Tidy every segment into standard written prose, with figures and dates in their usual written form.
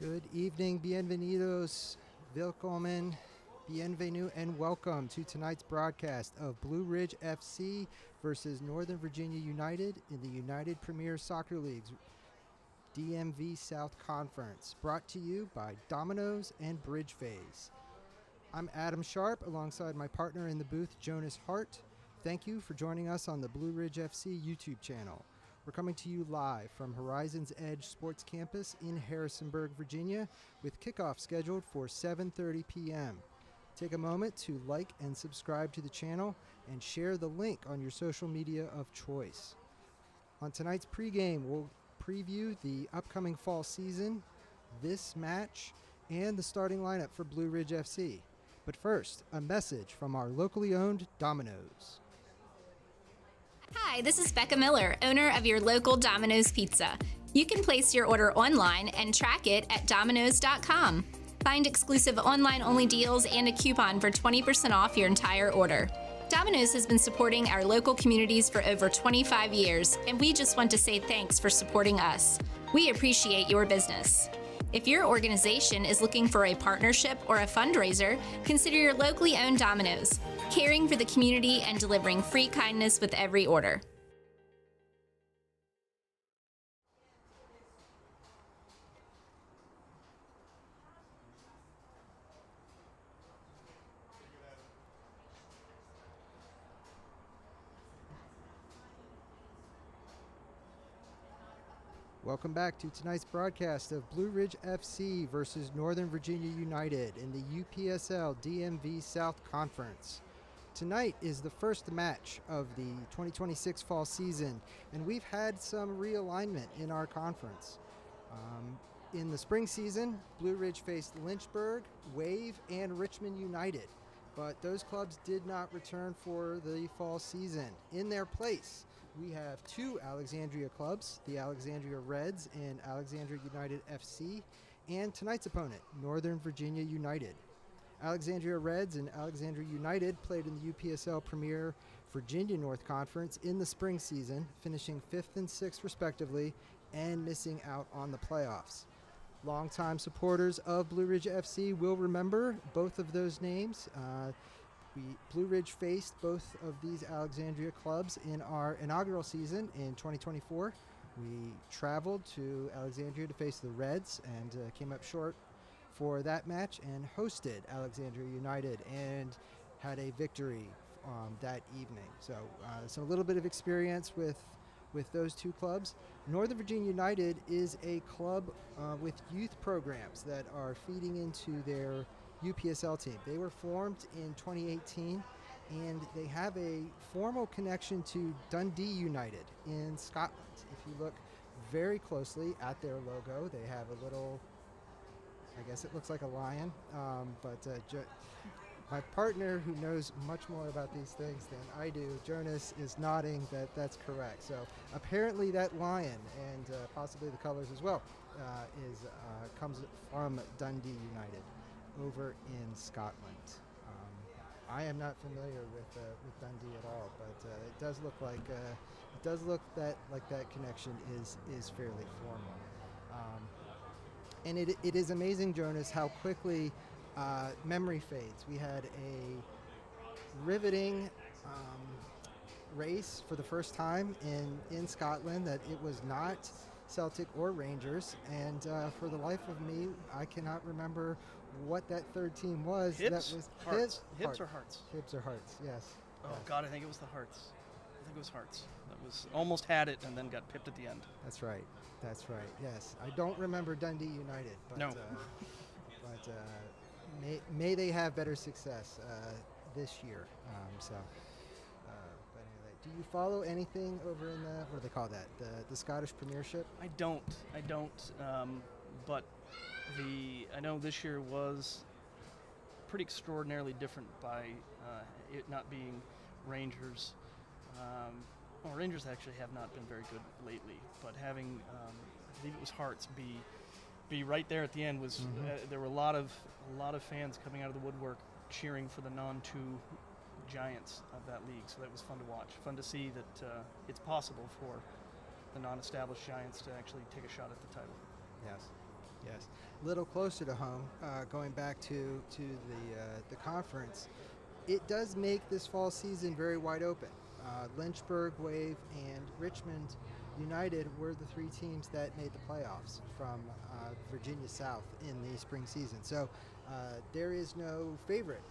Good evening, bienvenidos, willkommen, bienvenue, and welcome to tonight's broadcast of Blue Ridge FC versus Northern Virginia United in the United Premier Soccer League's DMV South Conference, brought to you by Domino's and Bridge Phase. I'm Adam Sharp, alongside my partner in the booth, Jonas Hart. Thank you for joining us on the Blue Ridge FC YouTube channel. We're coming to you live from Horizons Edge Sports Campus in Harrisonburg, Virginia, with kickoff scheduled for 7:30 p.m. Take a moment to like and subscribe to the channel and share the link on your social media of choice. On tonight's pregame, we'll preview the upcoming fall season, this match, and the starting lineup for Blue Ridge FC. But first, a message from our locally owned Domino's. Hi, this is Becca Miller, owner of your local Domino's Pizza. You can place your order online and track it at Domino's.com. Find exclusive online-only deals and a coupon for 20% off your entire order. Domino's has been supporting our local communities for over 25 years, and we just want to say thanks for supporting us. We appreciate your business. If your organization is looking for a partnership or a fundraiser, consider your locally owned Domino's, caring for the community and delivering free kindness with every order. Welcome back to tonight's broadcast of Blue Ridge FC versus Northern Virginia United in the UPSL DMV South Conference. Tonight is the first match of the 2026 fall season, and we've had some realignment in our conference. In the spring season, Blue Ridge faced Lynchburg, Wave, and Richmond United, but those clubs did not return for the fall season. In their place, we have two Alexandria clubs, the Alexandria Reds and Alexandria United FC, and tonight's opponent, Northern Virginia United. Alexandria Reds and Alexandria United played in the UPSL Premier Virginia North Conference in the spring season, finishing 5th and 6th respectively and missing out on the playoffs. Longtime supporters of Blue Ridge FC will remember both of those names. Blue Ridge faced both of these Alexandria clubs in our inaugural season in 2024. We traveled to Alexandria to face the Reds and came up short for that match and hosted Alexandria United and had a victory that evening. So a little bit of experience with those two clubs. Northern Virginia United is a club with youth programs that are feeding into their UPSL team. They were formed in 2018, and they have a formal connection to Dundee United in Scotland. If you look very closely at their logo, they have a little, I guess it looks like a lion, my partner, who knows much more about these things than I do, Jonas, is nodding that that's correct. So apparently that lion, and possibly the colors as well, comes from Dundee United over in Scotland. I am not familiar with Dundee at all, but it does look like that connection is fairly formal. And it is amazing, Jonas, how quickly memory fades. We had a riveting race for the first time in Scotland that it was not Celtic or Rangers, and for the life of me, I cannot remember what that third team was. Hibs? That was Hearts. Hibs or Hearts? Hibs or Hearts, yes. Oh, Yes. God, I think it was the Hearts. I think it was Hearts. That was almost had it and then got pipped at the end. That's right. Yes, I don't remember Dundee United, but No. May they have better success this year. But anyway, do you follow anything over in the, what do they call that? The Scottish Premiership? I don't. But I know this year was pretty extraordinarily different by it not being Rangers. Rangers actually have not been very good lately, but having I believe it was Hearts be right there at the end was there were a lot of fans coming out of the woodwork cheering for the non-2 giants of that league. So that was fun to watch, fun to see that it's possible for the non-established giants to actually take a shot at the title. Yes. Yes, a little closer to home, going back to the conference, it does make this fall season very wide open. Lynchburg, Wave, and Richmond United were the three teams that made the playoffs from Virginia South in the spring season. So there is no favorite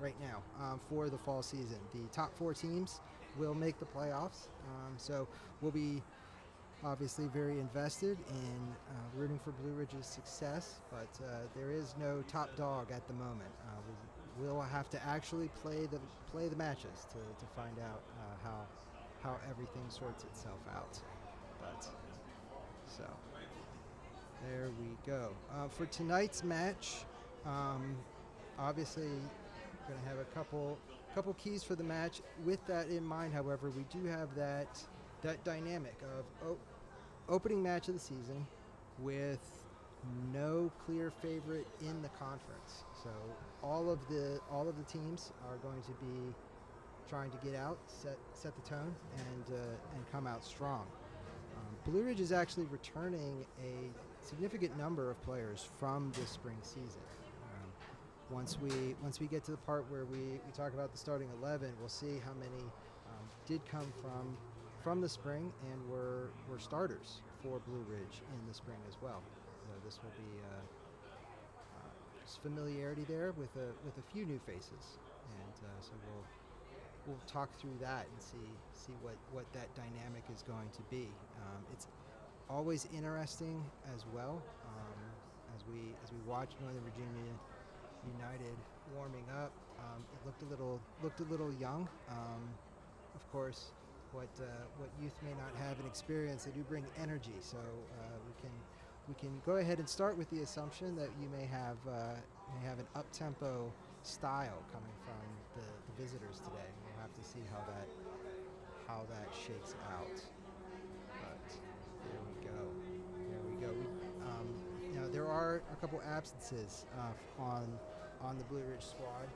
right now for the fall season. The top four teams will make the playoffs. So we'll be obviously very invested in rooting for Blue Ridge's success, but there is no top dog at the moment. We'll have to actually play the matches to find out how everything sorts itself out. But so there we go. For tonight's match, obviously going to have a couple keys for the match. With that in mind, however, we do have that dynamic of opening match of the season with no clear favorite in the conference. So all of the teams are going to be trying to get out, set the tone, and come out strong. Blue Ridge is actually returning a significant number of players from this spring season. Once we get to the part where we talk about the starting 11, we'll see how many did come from the spring and were starters for Blue Ridge in the spring as well. So this will be just familiarity there with a few new faces, and so we'll talk through that and see what that dynamic is going to be. It's always interesting as well as we watch Northern Virginia United warming up. It looked a little young. Of course, what youth may not have an experience, they do bring energy. So we can go ahead and start with the assumption that you may have an up-tempo style coming from the visitors today. We'll have to see how that shakes out. But there we go. There are a couple absences on the Blue Ridge squad.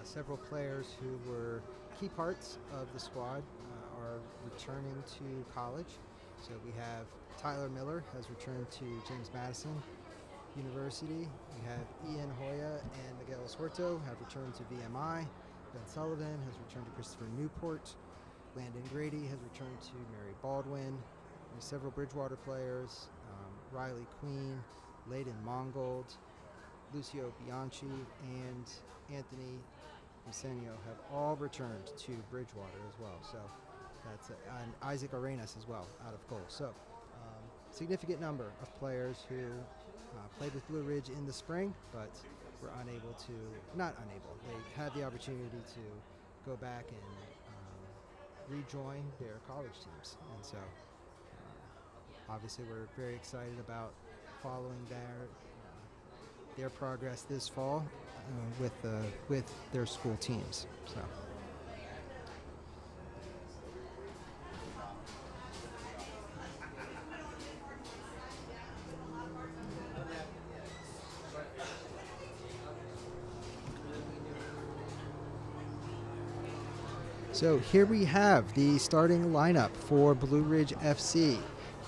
Several players who were key parts of the squad are returning to college. So we have Tyler Miller has returned to James Madison University. We have Ian Hoya and Miguel Suerto have returned to VMI. Ben Sullivan has returned to Christopher Newport. Landon Grady has returned to Mary Baldwin. There's several Bridgewater players, Riley Queen, Layden Mongold, Lucio Bianchi, and Anthony Misenio have all returned to Bridgewater as well. So that's and Isaac Arenas as well out of goal. So significant number of players who played with Blue Ridge in the spring, but were not unable. They had the opportunity to go back and rejoin their college teams. And so obviously we're very excited about following their progress this fall with their school teams. So here we have the starting lineup for Blue Ridge FC.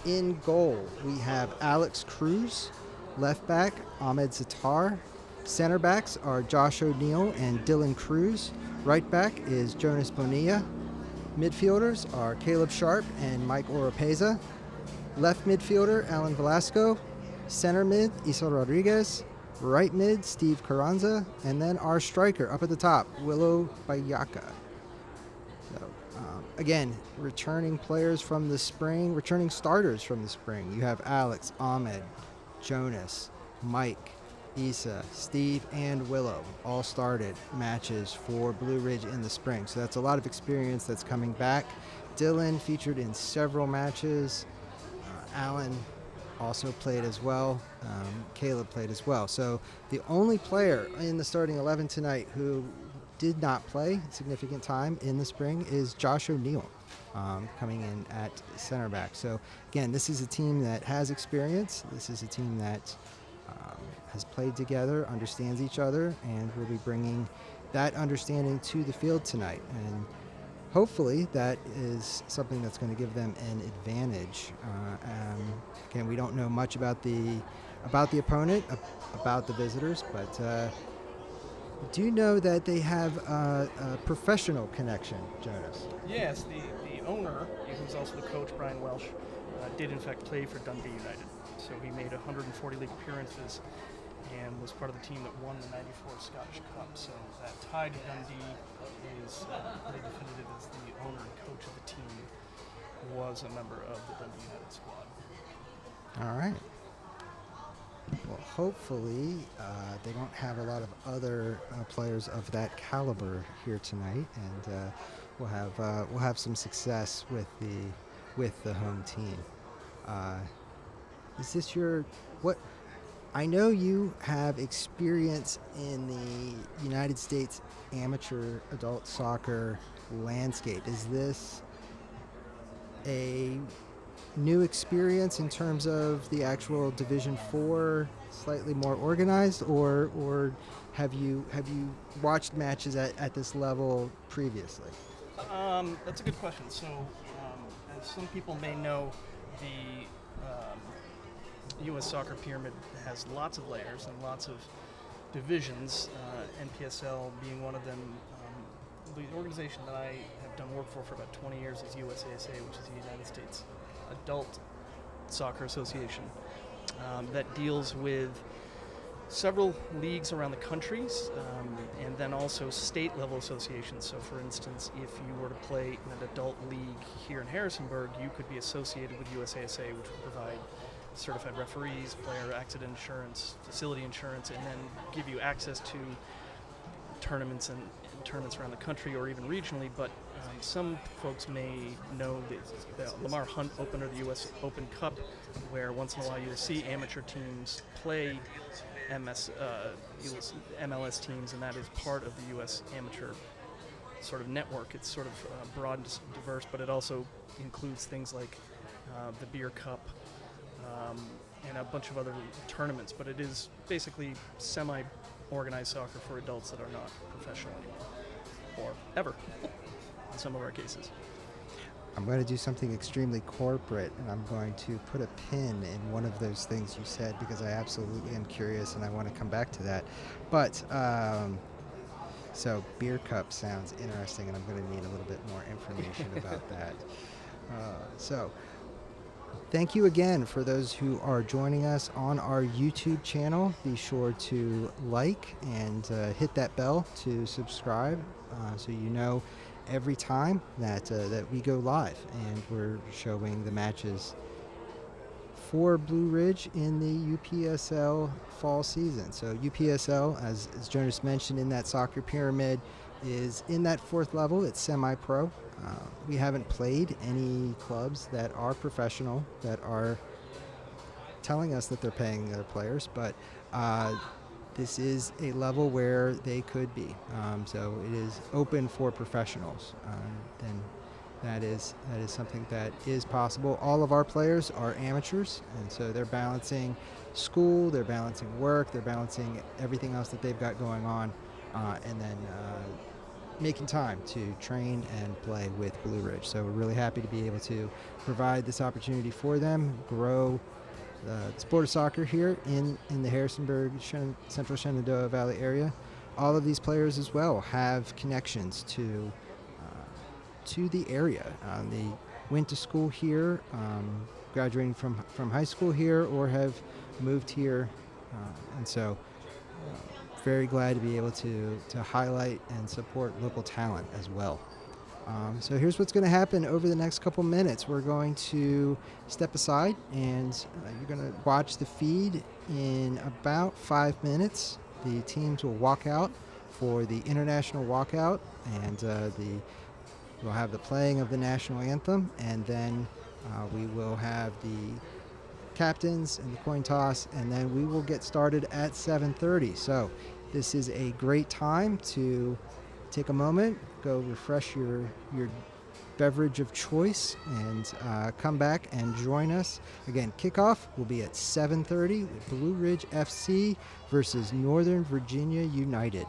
In goal, we have Alex Cruz. Left back, Ahmed Zatar. Center backs are Josh O'Neill and Dylan Cruz. Right back is Jonas Bonilla. Midfielders are Caleb Sharp and Mike Oropeza. Left midfielder, Alan Velasco. Center mid, Isa Rodriguez. Right mid, Steve Carranza. And then our striker up at the top, Willow Bayaka. So, again, returning players from the spring, returning starters from the spring. You have Alex, Ahmed, Jonas, Mike, Isa, Steve, and Willow all started matches for Blue Ridge in the spring. So that's a lot of experience that's coming back. Dylan featured in several matches. Alan also played as well. Caleb played as well. So the only player in the starting 11 tonight who did not play significant time in the spring is Josh O'Neill, coming in at center back. So again, this is a team that has experience. This is a team that has played together, understands each other, and will be bringing that understanding to the field tonight. And hopefully that is something that's going to give them an advantage. Again, we don't know much about the about the opponent, about the visitors, but do you know that they have a professional connection, Jonas? Yes, the owner, who's also the coach, Brian Welsh, did in fact play for Dundee United. So he made 140 league appearances and was part of the team that won the '94 Scottish Cup. So that tie to Dundee is pretty definitive, as the owner and coach of the team was a member of the Dundee United squad. All right. Well, hopefully they don't have a lot of other players of that caliber here tonight, and we'll have some success with the home team. Is this your what? I know you have experience in the United States amateur adult soccer landscape. Is this a new experience in terms of the actual Division 4, slightly more organized, or have you watched matches at this level previously? That's a good question. So, as some people may know, the U.S. soccer pyramid has lots of layers and lots of divisions, NPSL being one of them. The organization that I have done work for about 20 years is USASA, which is the United States Adult Soccer Association, that deals with several leagues around the countries, and then also state-level associations. So, for instance, if you were to play in an adult league here in Harrisonburg, you could be associated with USASA, which would provide certified referees, player accident insurance, facility insurance, and then give you access to tournaments and tournaments around the country or even regionally. But some folks may know the Lamar Hunt Open or the U.S. Open Cup, where once in a while you'll see amateur teams play MLS teams, and that is part of the U.S. amateur sort of network. It's sort of broad and diverse, but it also includes things like the Beer Cup, and a bunch of other tournaments, but it is basically semi-organized soccer for adults that are not professional anymore, or ever, in some of our cases. I'm going to do something extremely corporate, and I'm going to put a pin in one of those things you said, because I absolutely am curious and I want to come back to that. But, so Beer Cup sounds interesting, and I'm going to need a little bit more information about that. So, thank you again for those who are joining us on our YouTube channel. Be sure to like and hit that bell to subscribe, so you know every time that we go live and we're showing the matches for Blue Ridge in the UPSL fall season. So UPSL, as Jonas mentioned, in that soccer pyramid, is in that fourth level. It's semi-pro. We haven't played any clubs that are professional that are telling us that they're paying their players, but this is a level where they could be. So it is open for professionals. Then that is something that is possible. All of our players are amateurs, and so they're balancing school, they're balancing work, they're balancing everything else that they've got going on, and then making time to train and play with Blue Ridge. So we're really happy to be able to provide this opportunity for them, grow the sport of soccer here in the Harrisonburg, Central Shenandoah Valley area. All of these players as well have connections to the area. They went to school here, graduating from high school here, or have moved here, and so very glad to be able to highlight and support local talent as well. So here's what's going to happen over the next couple minutes. We're going to step aside, and you're going to watch the feed. In about 5 minutes, the teams will walk out for the international walkout, and we'll have the playing of the national anthem, and then we will have the captains and the coin toss, and then we will get started at 7:30. So this is a great time to take a moment, go refresh your beverage of choice, and come back and join us. Again, kickoff will be at 7:30 with Blue Ridge FC versus Northern Virginia United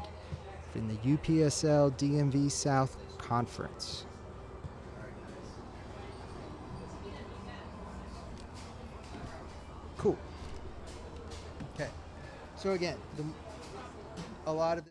in the UPSL DMV South Conference. Cool. So again, a lot of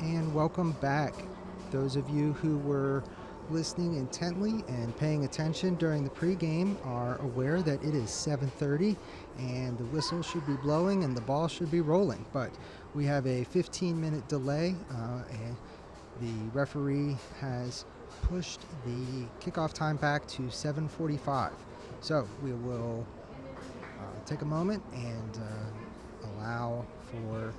and welcome back. Those of you who were listening intently and paying attention during the pregame are aware that it is 7:30 and the whistle should be blowing and the ball should be rolling. But we have a 15-minute delay, and the referee has pushed the kickoff time back to 7:45. So we will take a moment and allow for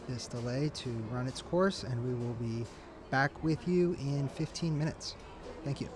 this delay to run its course, and we will be back with you in 15 minutes. Thank you.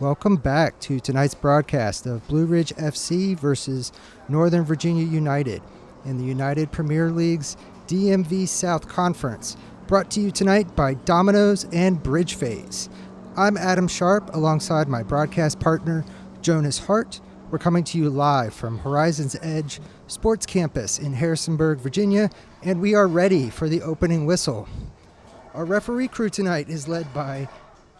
Welcome back to tonight's broadcast of Blue Ridge FC versus Northern Virginia United in the United Premier League's DMV South Conference, brought to you tonight by Domino's and Bridge Phase. I'm Adam Sharp alongside my broadcast partner, Jonas Hart. We're coming to you live from Horizons Edge Sports Campus in Harrisonburg, Virginia, and we are ready for the opening whistle. Our referee crew tonight is led by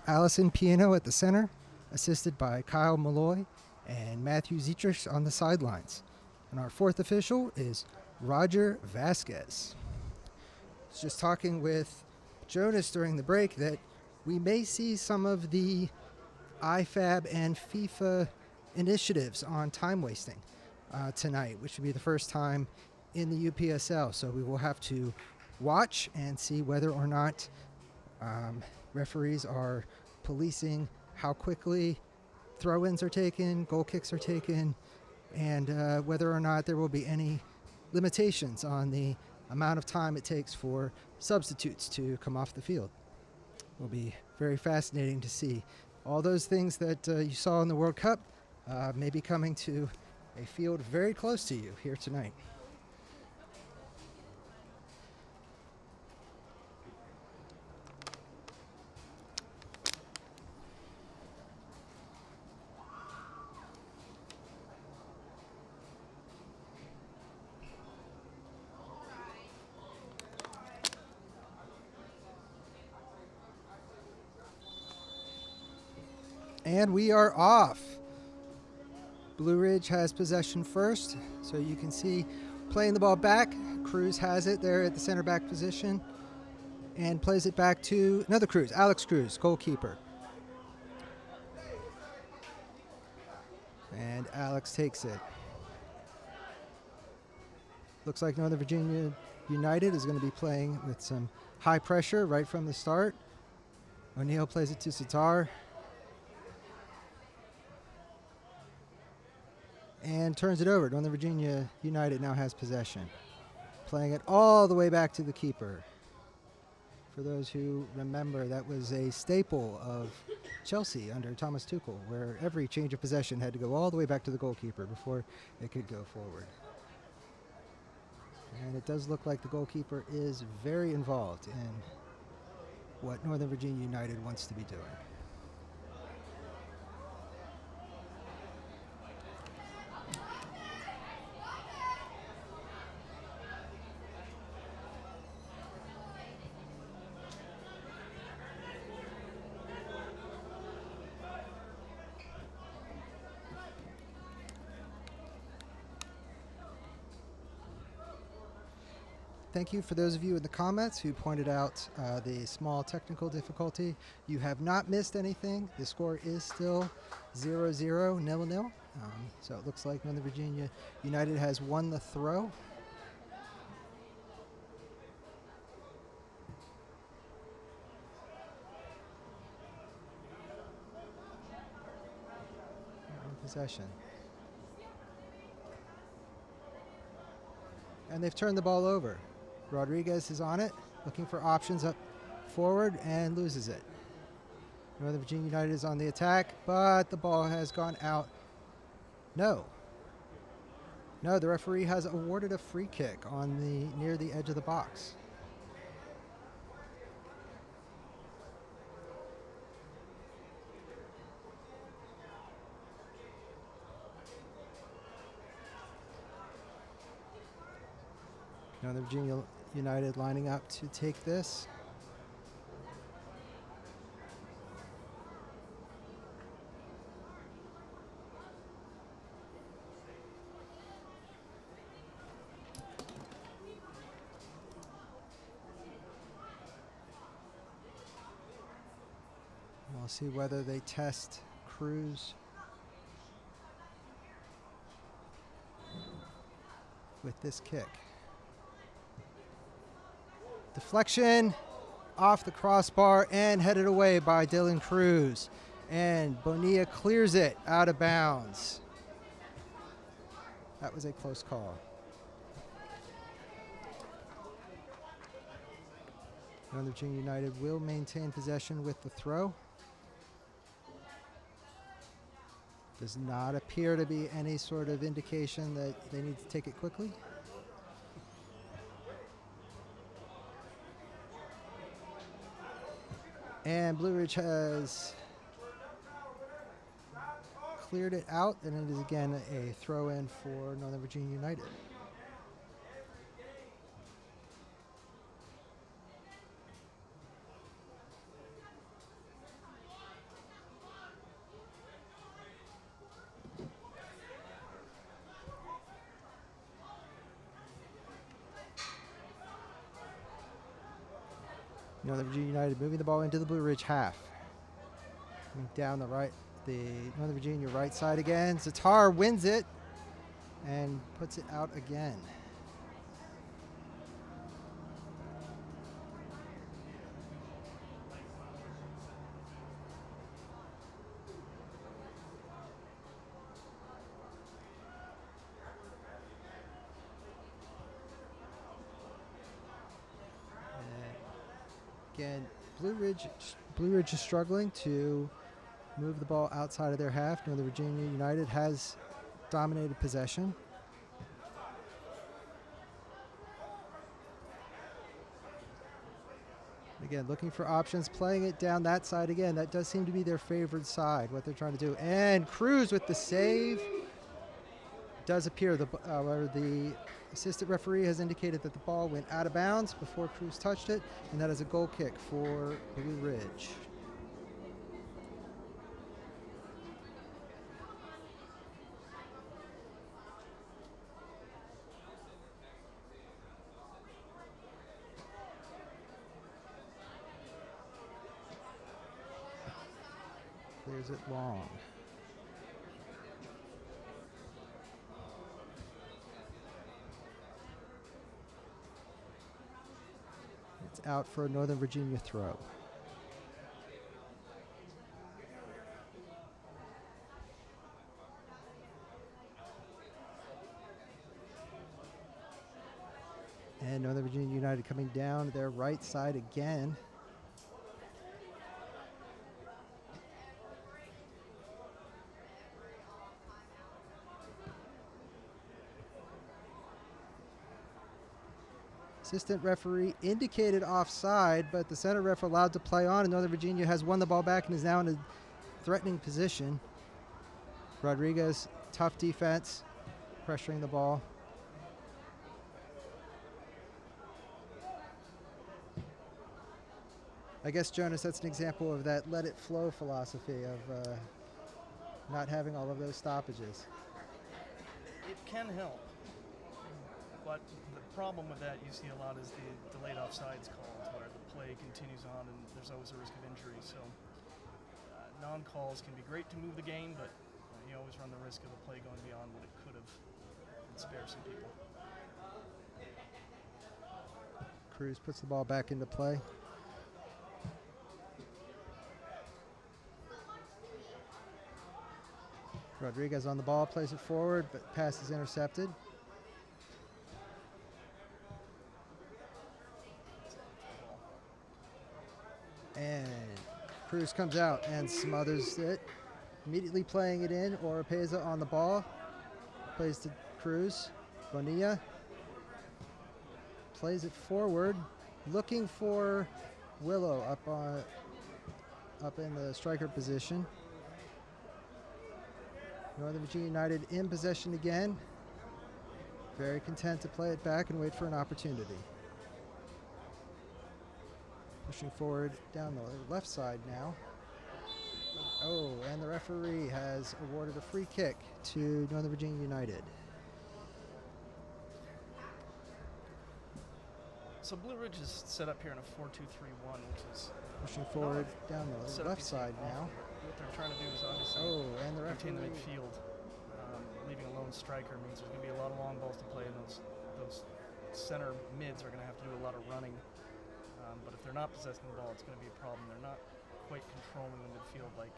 Allison Piano at the center, assisted by Kyle Malloy and Matthew Zietrich on the sidelines. And our fourth official is Roger Vasquez. I was just talking with Jonas during the break that we may see some of the IFAB and FIFA initiatives on time wasting tonight, which would be the first time in the UPSL. So we will have to watch and see whether or not referees are policing how quickly throw-ins are taken, goal kicks are taken, and whether or not there will be any limitations on the amount of time it takes for substitutes to come off the field. It will be very fascinating to see. All those things that you saw in the World Cup may be coming to a field very close to you here tonight. And we are off. Blue Ridge has possession first, so you can see playing the ball back. Cruz has it there at the center back position and plays it back to another Cruz, Alex Cruz, goalkeeper. And Alex takes it. Looks like Northern Virginia United is going to be playing with some high pressure right from the start. O'Neill plays it to Sitar. And turns it over. Northern Virginia United now has possession. Playing it all the way back to the keeper. For those who remember, that was a staple of Chelsea under Thomas Tuchel, where every change of possession had to go all the way back to the goalkeeper before it could go forward. And it does look like the goalkeeper is very involved in what Northern Virginia United wants to be doing. Thank you for those of you in the comments who pointed out the small technical difficulty. You have not missed anything. The score is still 0-0, 0-0. So it looks like Northern Virginia United has won the throw. In possession. And they've turned the ball over. Rodriguez is on it, looking for options up forward, and loses it. Northern Virginia United is on the attack, but the ball has gone out. No, the referee has awarded a free kick on near the edge of the box. Northern Virginia United lining up to take this. We'll see whether they test Cruz with this kick. Deflection off the crossbar and headed away by Dylan Cruz. And Bonilla clears it out of bounds. That was a close call. Northern Virginia United will maintain possession with the throw. Does not appear to be any sort of indication that they need to take it quickly. And Blue Ridge has cleared it out, and it is again a throw in for Northern Virginia United. Northern Virginia United moving the ball into the Blue Ridge half. Coming down the Northern Virginia right side again. Zatar wins it and puts it out again. Again, Blue Ridge is struggling to move the ball outside of their half. Northern Virginia United has dominated possession. Again, looking for options, playing it down that side again. That does seem to be their favored side, what they're trying to do. And Cruz with the save. Does appear, however, the assistant referee has indicated that the ball went out of bounds before Cruz touched it, and that is a goal kick for Blue Ridge. Clears it long. It's out for a Northern Virginia throw. And Northern Virginia United coming down their right side again. Assistant referee indicated offside, but the center ref allowed to play on, and Northern Virginia has won the ball back and is now in a threatening position. Rodriguez, tough defense, pressuring the ball. I guess, Jonas, that's an example of that let it flow philosophy of not having all of those stoppages. It can help, but the problem with that you see a lot is the delayed offsides calls, where the play continues on and there's always a risk of injury. So non-calls can be great to move the game, but you always run the risk of the play going beyond what it could have and spare some people. Cruz puts the ball back into play. Rodriguez on the ball, plays it forward, but pass is intercepted. And Cruz comes out and smothers it. Immediately playing it in, Oropeza on the ball. Plays to Cruz. Bonilla plays it forward, looking for Willow up in the striker position. Northern Virginia United in possession again. Very content to play it back and wait for an opportunity. Pushing forward down the left side now. Oh, and the referee has awarded a free kick to Northern Virginia United. So Blue Ridge is set up here in a 4-2-3-1, which is Pushing forward down the left side now. What they're trying to do is obviously and the maintain the referee. midfield. Leaving a lone striker means there's going to be a lot of long balls to play, and those center mids are going to have to do a lot of running. But if they're not possessing the ball, it's going to be a problem. They're not quite controlling the midfield like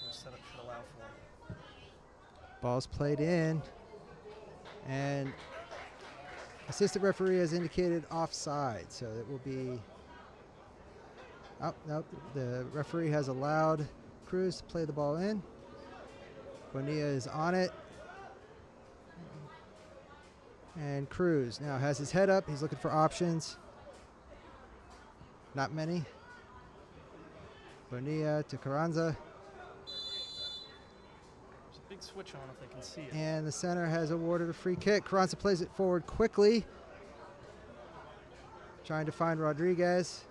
their setup should allow for. Ball's played in, and assistant referee has indicated offside, so it will be. Oh, no, the referee has allowed Cruz to play the ball in. Bonilla is on it. And Cruz now has his head up. He's looking for options. Not many. Bonilla to Carranza. There's a big switch on if they can see it. And the center has awarded a free kick. Carranza plays it forward quickly. Trying to find Rodriguez.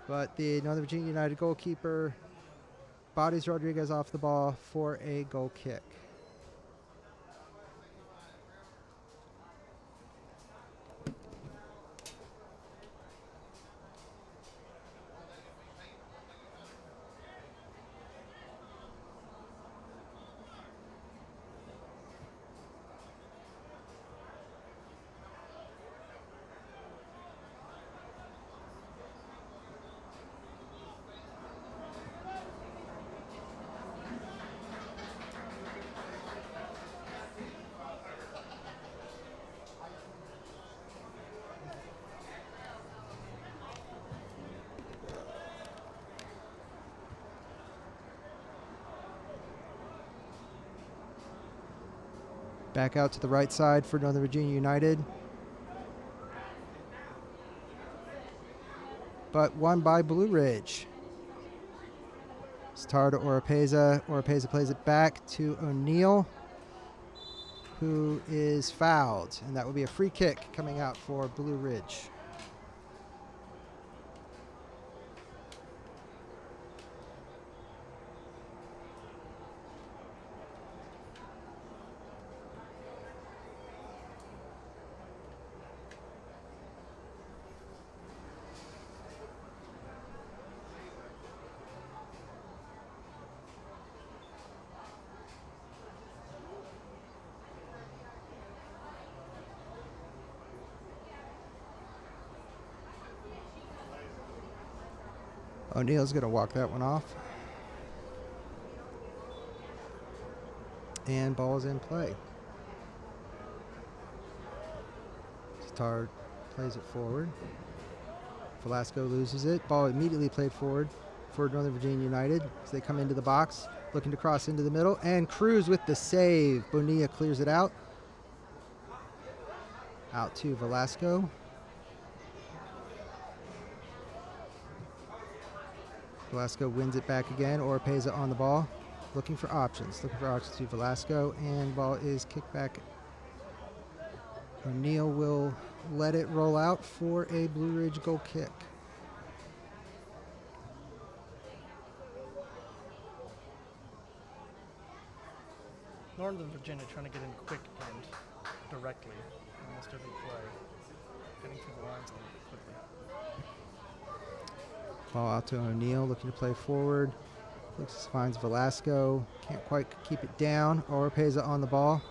But the Northern Virginia United goalkeeper bodies Rodriguez off the ball for a goal kick. Back out to the right side for Northern Virginia United. But won by Blue Ridge. Star to Oropeza. Oropeza plays it back to O'Neill, who is fouled. And that will be a free kick coming out for Blue Ridge. O'Neill's going to walk that one off. And ball's in play. Star plays it forward. Velasco loses it. Ball immediately played forward for Northern Virginia United as they come into the box, looking to cross into the middle. And Cruz with the save. Bonilla clears it out. Out to Velasco. Velasco wins it back again. Oropeza on the ball, looking for options. Looking for options to Velasco, and ball is kicked back. O'Neill will let it roll out for a Blue Ridge goal kick. Northern Virginia trying to get in quick and directly in almost every play. Getting through the lines a little bit quickly. Ball out to O'Neill, looking to play forward. Finds Velasco. Can't quite keep it down. Oropeza on the ball.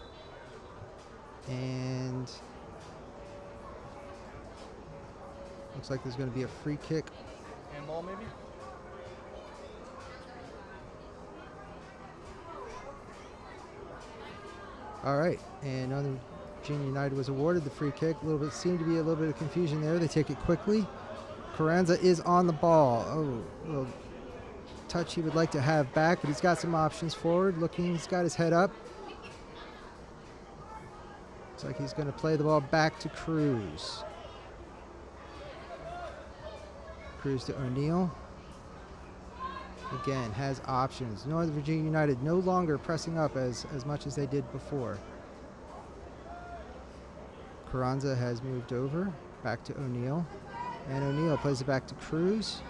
And looks like there's going to be a free kick. Handball, maybe? All right. And Northern Virginia United was awarded the free kick. Seemed to be a little bit of confusion there. They take it quickly. Carranza is on the ball. Oh, a little touch he would like to have back, but he's got some options forward. Looking, he's got his head up. Looks like he's going to play the ball back to Cruz. Cruz to O'Neill. Again, has options. Northern Virginia United no longer pressing up as much as they did before. Carranza has moved over, back to O'Neill. And O'Neill plays it back to Cruz,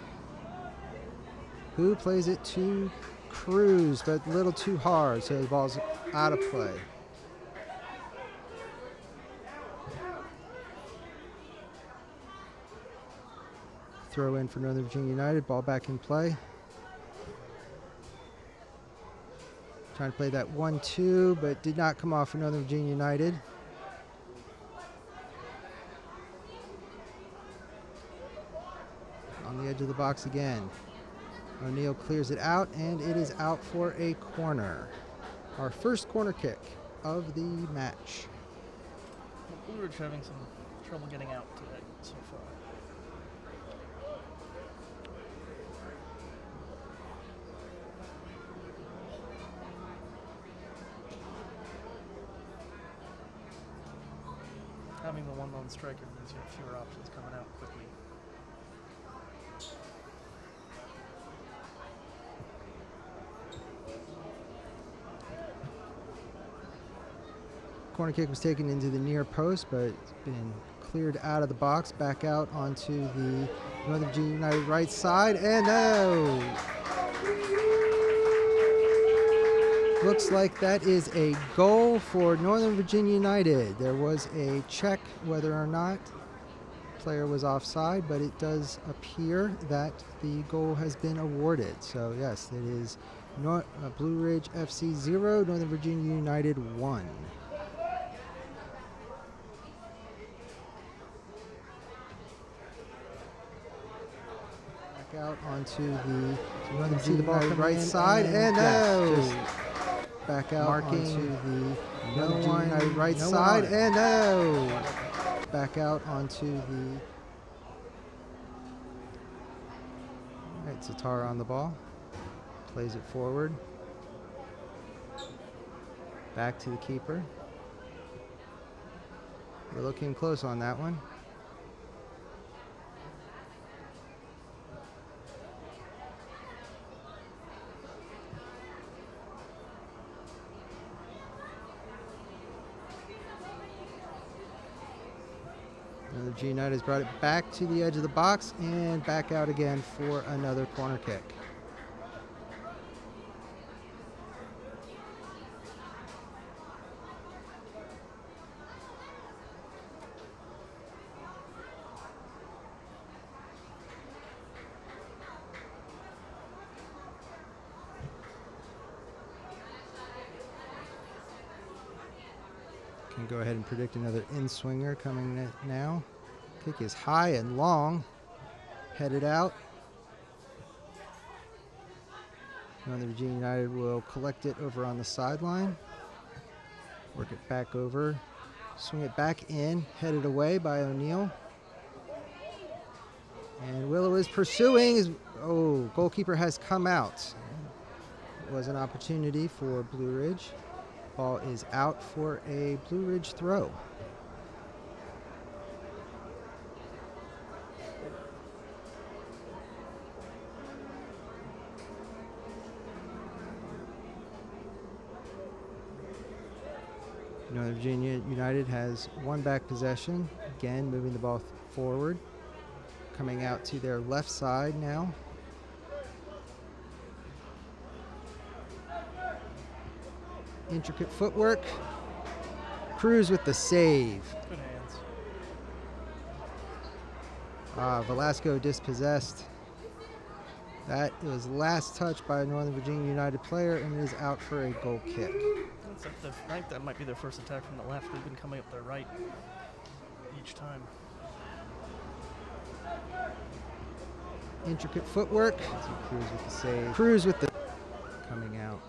who plays it to Cruz, but a little too hard, so the ball's out of play. Throw in for Northern Virginia United, ball back in play. Trying to play that 1-2, but did not come off for Northern Virginia United. On the edge of the box again. O'Neill clears it out, and it is out for a corner. Our first corner kick of the match. Blue Ridge having some trouble getting out today so far. having the one lone striker means you have fewer options coming out quickly. Corner kick was taken into the near post, but it's been cleared out of the box, back out onto the Northern Virginia United right side, and no! Looks like that is a goal for Northern Virginia United. There was a check whether or not the player was offside, but it does appear that the goal has been awarded. So yes, it is Blue Ridge FC 0, Northern Virginia United 1. Out onto the Northern Virginia United right side, and no! Back out onto the Northern Virginia United right side, and no! Back out onto the... All right, Zatar on the ball. Plays it forward. Back to the keeper. We're looking close on that one. G United has brought it back to the edge of the box and back out again for another corner kick. Can go ahead and predict another in-swinger coming now. Kick is high and long, headed out. Northern Virginia United will collect it over on the sideline, work it back over, swing it back in, headed away by O'Neill. And Willow is pursuing. Oh, goalkeeper has come out. It was an opportunity for Blue Ridge. Ball is out for a Blue Ridge throw. Northern Virginia United has one back possession, again moving the ball forward, coming out to their left side now. Intricate footwork. Cruz with the save. Good hands. Velasco dispossessed. That was last touched by a Northern Virginia United player and is out for a goal kick. I think that might be their first attack from the left. They've been coming up their right each time. Intricate footwork. Cruz with the save. Cruz with the coming out.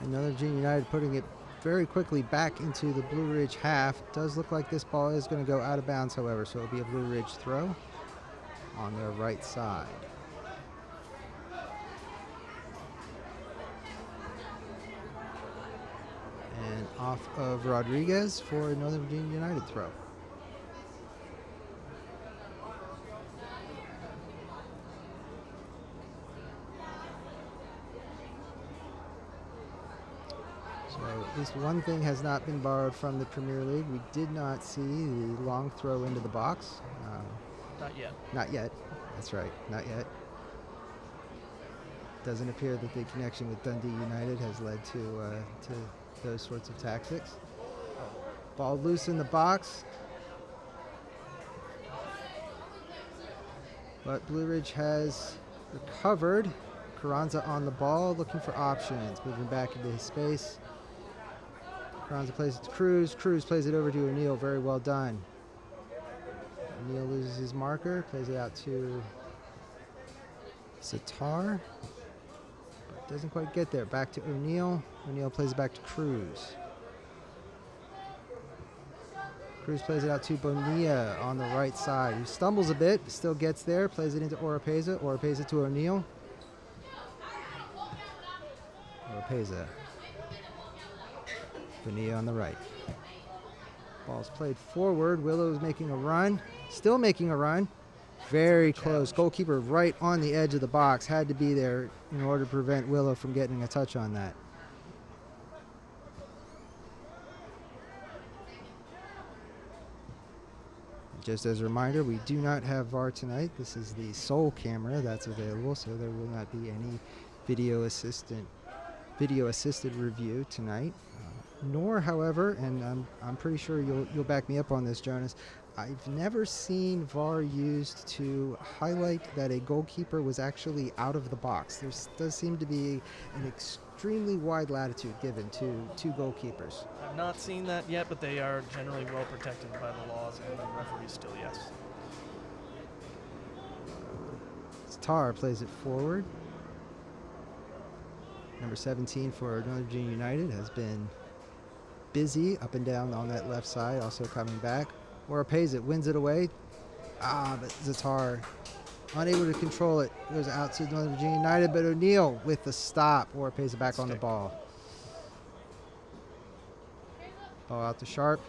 Northern Virginia United putting it very quickly back into the Blue Ridge half. Does look like this ball is going to go out of bounds, however, so it'll be a Blue Ridge throw on their right side. And off of Rodriguez for a Northern Virginia United throw. At least one thing has not been borrowed from the Premier League. We did not see the long throw into the box. Not yet. Not yet. That's right. Not yet. Doesn't appear that the connection with Dundee United has led to those sorts of tactics. Ball loose in the box. But Blue Ridge has recovered. Carranza on the ball, looking for options. Moving back into his space. Carranza plays it to Cruz. Cruz plays it over to O'Neill. Very well done. O'Neill loses his marker. Plays it out to Zatar. But doesn't quite get there. Back to O'Neill. O'Neill plays it back to Cruz. Cruz plays it out to Bonilla on the right side. He stumbles a bit, but still gets there. Plays it into Oropeza. Oropeza to O'Neal. Oropeza. Bonilla on the right. Ball's played forward. Willow's making a run. Still making a run. Very close. Goalkeeper right on the edge of the box. Had to be there in order to prevent Willow from getting a touch on that. Just as a reminder, we do not have VAR tonight. This is the sole camera that's available, so there will not be any video assisted review tonight. Nor, however, and I'm pretty sure you'll back me up on this, Jonas, I've never seen VAR used to highlight that a goalkeeper was actually out of the box. There does seem to be an extremely wide latitude given to two goalkeepers. I've not seen that yet, but they are generally well protected by the laws, and the referees still, yes. Tar plays it forward. Number 17 for Northern Virginia United has been busy up and down on that left side, also coming back. Oropeza wins it away. But Zatar unable to control it. Goes out to Northern Virginia United, but O'Neal with the stop. Oropeza back on the ball. Ball out to Sharp.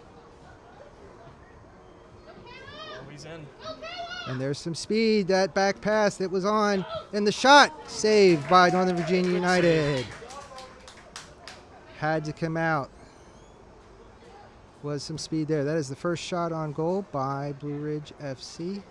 Always in. And there's some speed. That back pass that was on. And the shot saved by Northern Virginia United. Had to come out. Was some speed there. That is the first shot on goal by Blue Ridge FC.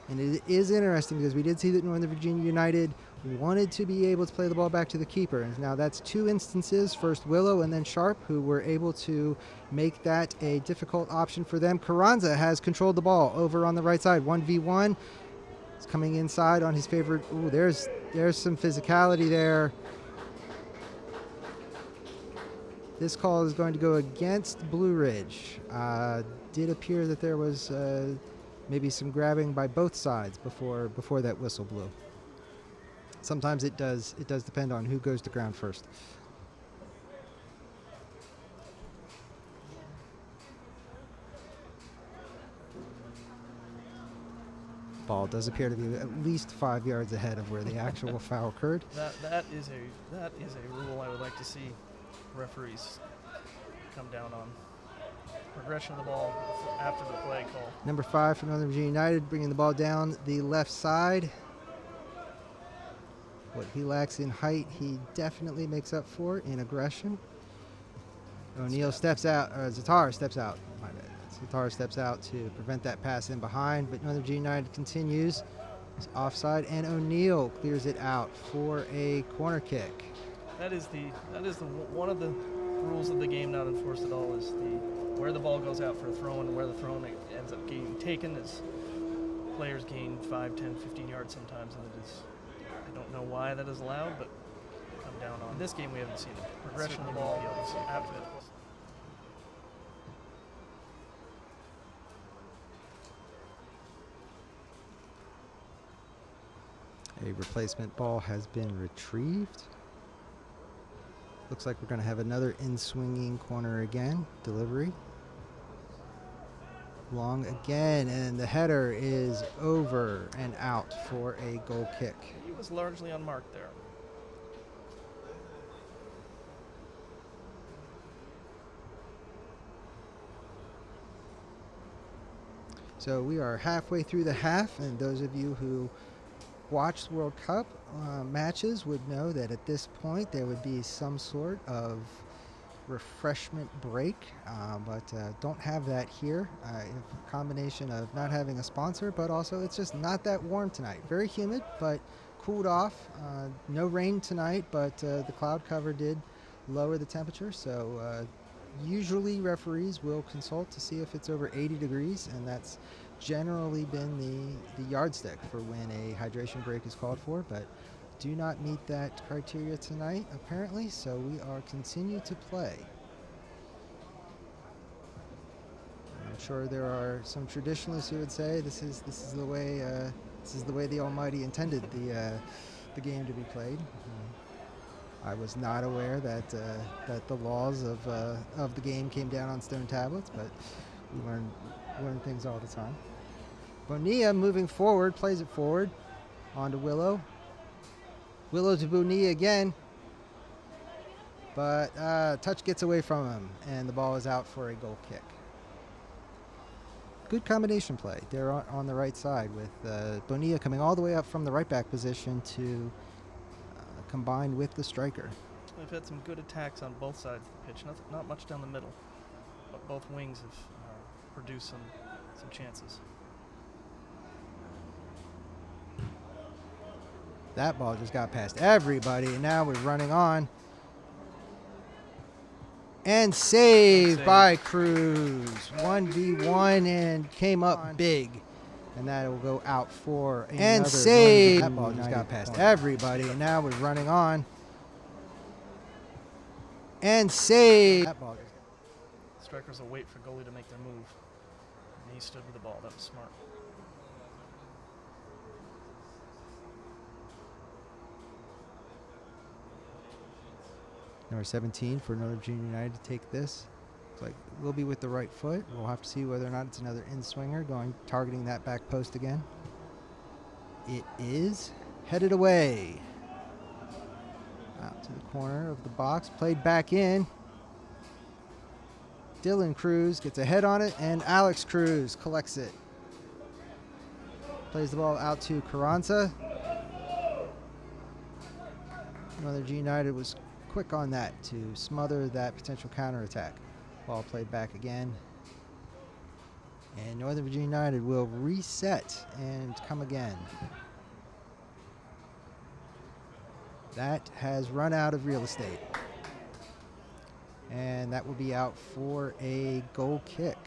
And it is interesting because we did see that Northern Virginia United wanted to be able to play the ball back to the keeper. And now that's two instances, first Willow and then Sharp, who were able to make that a difficult option for them. Carranza has controlled the ball over on the right side, 1v1. It's coming inside on his favorite. Ooh, there's some physicality there. This call is going to go against Blue Ridge. Did appear that there was maybe some grabbing by both sides before that whistle blew. Sometimes it does depend on who goes to ground first. Ball does appear to be at least 5 yards ahead of where the actual foul occurred. That is a rule I would like to see referees come down on. Progression of the ball after the play call. Number 5 for Northern Virginia United, bringing the ball down the left side. What he lacks in height, he definitely makes up for in aggression. O'Neal steps out, or Zatar steps out. My bad. Zatar steps out to prevent that pass in behind, but Northern Virginia United continues. It's offside, and O'Neal clears it out for a corner kick. That is the one of the rules of the game not enforced at all is where the ball goes out for a throw and where the throw ends up getting taken is players gain 5, 10, 15 yards sometimes, and it is, I don't know why that is allowed, but come down on this game we haven't seen it. Progression of the ball after it. A replacement ball has been retrieved. Looks like we're going to have another in-swinging corner again. Delivery. Long again, and the header is over and out for a goal kick. He was largely unmarked there. So we are halfway through the half, and those of you who watched World Cup matches would know that at this point there would be some sort of refreshment break, but don't have that here. A combination of not having a sponsor, but also it's just not that warm tonight. Very humid, but cooled off. No rain tonight, but the cloud cover did lower the temperature, so usually referees will consult to see if it's over 80 degrees, and that's generally been the yardstick for when a hydration break is called for, but do not meet that criteria tonight apparently, so we are continue to play. I'm sure there are some traditionalists who would say this is the way the Almighty intended the game to be played. I was not aware that that the laws of the game came down on stone tablets, but we learn things all the time. Bonilla moving forward, plays it forward, on to Willow. Willow to Bonilla again, but touch gets away from him, and the ball is out for a goal kick. Good combination play there on the right side with Bonilla coming all the way up from the right back position to combine with the striker. We've had some good attacks on both sides of the pitch, not much down the middle, but both wings have produced some chances. That ball just got past everybody, and now we're running on. And saved by Cruz. 1v1 and came up big. And that will go out for another. And saved. That ball just got past everybody, and now we're running on. And saved. That ball. Strikers will wait for goalie to make their move. And he stood with the ball. That was smart. Number 17 for Northern Virginia United to take this. Looks like we'll be with the right foot. We'll have to see whether or not it's another in-swinger targeting that back post again. It is headed away. Out to the corner of the box. Played back in. Dylan Cruz gets a head on it, and Alex Cruz collects it. Plays the ball out to Carranza. Northern Virginia United was quick on that to smother that potential counterattack. Ball played back again. And Northern Virginia United will reset and come again. That has run out of real estate. And that will be out for a goal kick.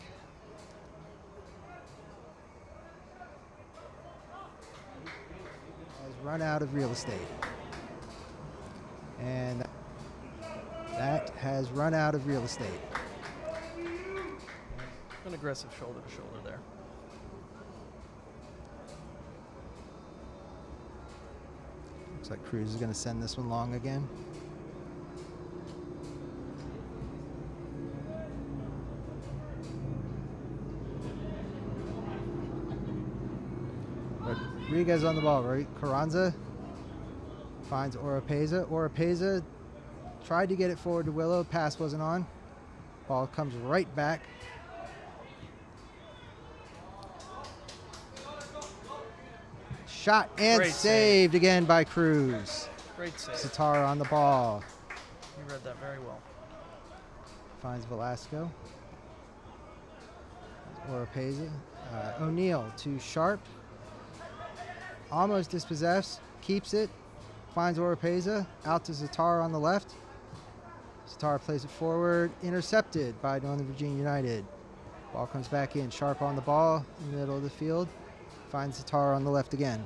Has run out of real estate. And that has run out of real estate. An aggressive shoulder to shoulder there. Looks like Cruz is going to send this one long again. Rodriguez on the ball, right? Carranza finds Oropeza. Oropeza tried to get it forward to Willow. Pass wasn't on. Ball comes right back. Shot and Great saved again by Cruz. Great save. Satara on the ball. You read that very well. Finds Velasco. Oropeza. O'Neal to Sharp. Almost dispossessed. Keeps it. Finds Oropeza. Out to Zatara on the left. Zatara plays it forward. Intercepted by Northern Virginia United. Ball comes back in. Sharp on the ball in the middle of the field. Finds Zatara on the left again.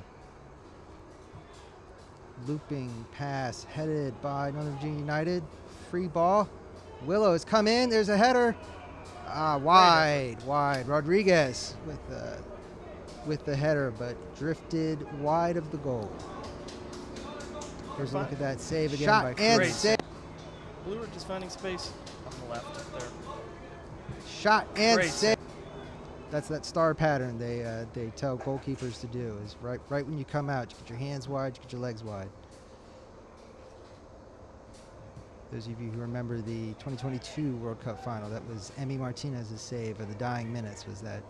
Looping pass headed by Northern Virginia United. Free ball. Willow has come in. There's a header. Wide. Rodriguez with the header, but drifted wide of the goal. Here's a look at that save again by Cruz. Great save. Blue Ridge is finding space on the left up there. Shot and Great save. That's that star pattern they tell goalkeepers to do, is right when you come out, you get your hands wide, you get your legs wide. Those of you who remember the 2022 World Cup final, that was Emi Martinez's save of the dying minutes, was that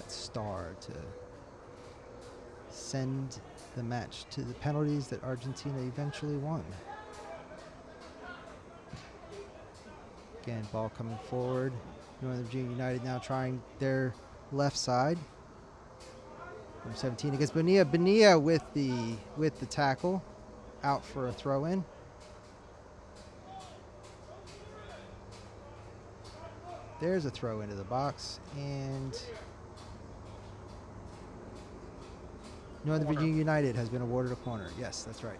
star to send the match to the penalties that Argentina eventually won. Again, ball coming forward. Northern Virginia United now trying their left side. Number 17 against Bonilla. Bonilla with the tackle, out for a throw-in. There's a throw into the box, and Northern Virginia United has been awarded a corner. Yes, that's right.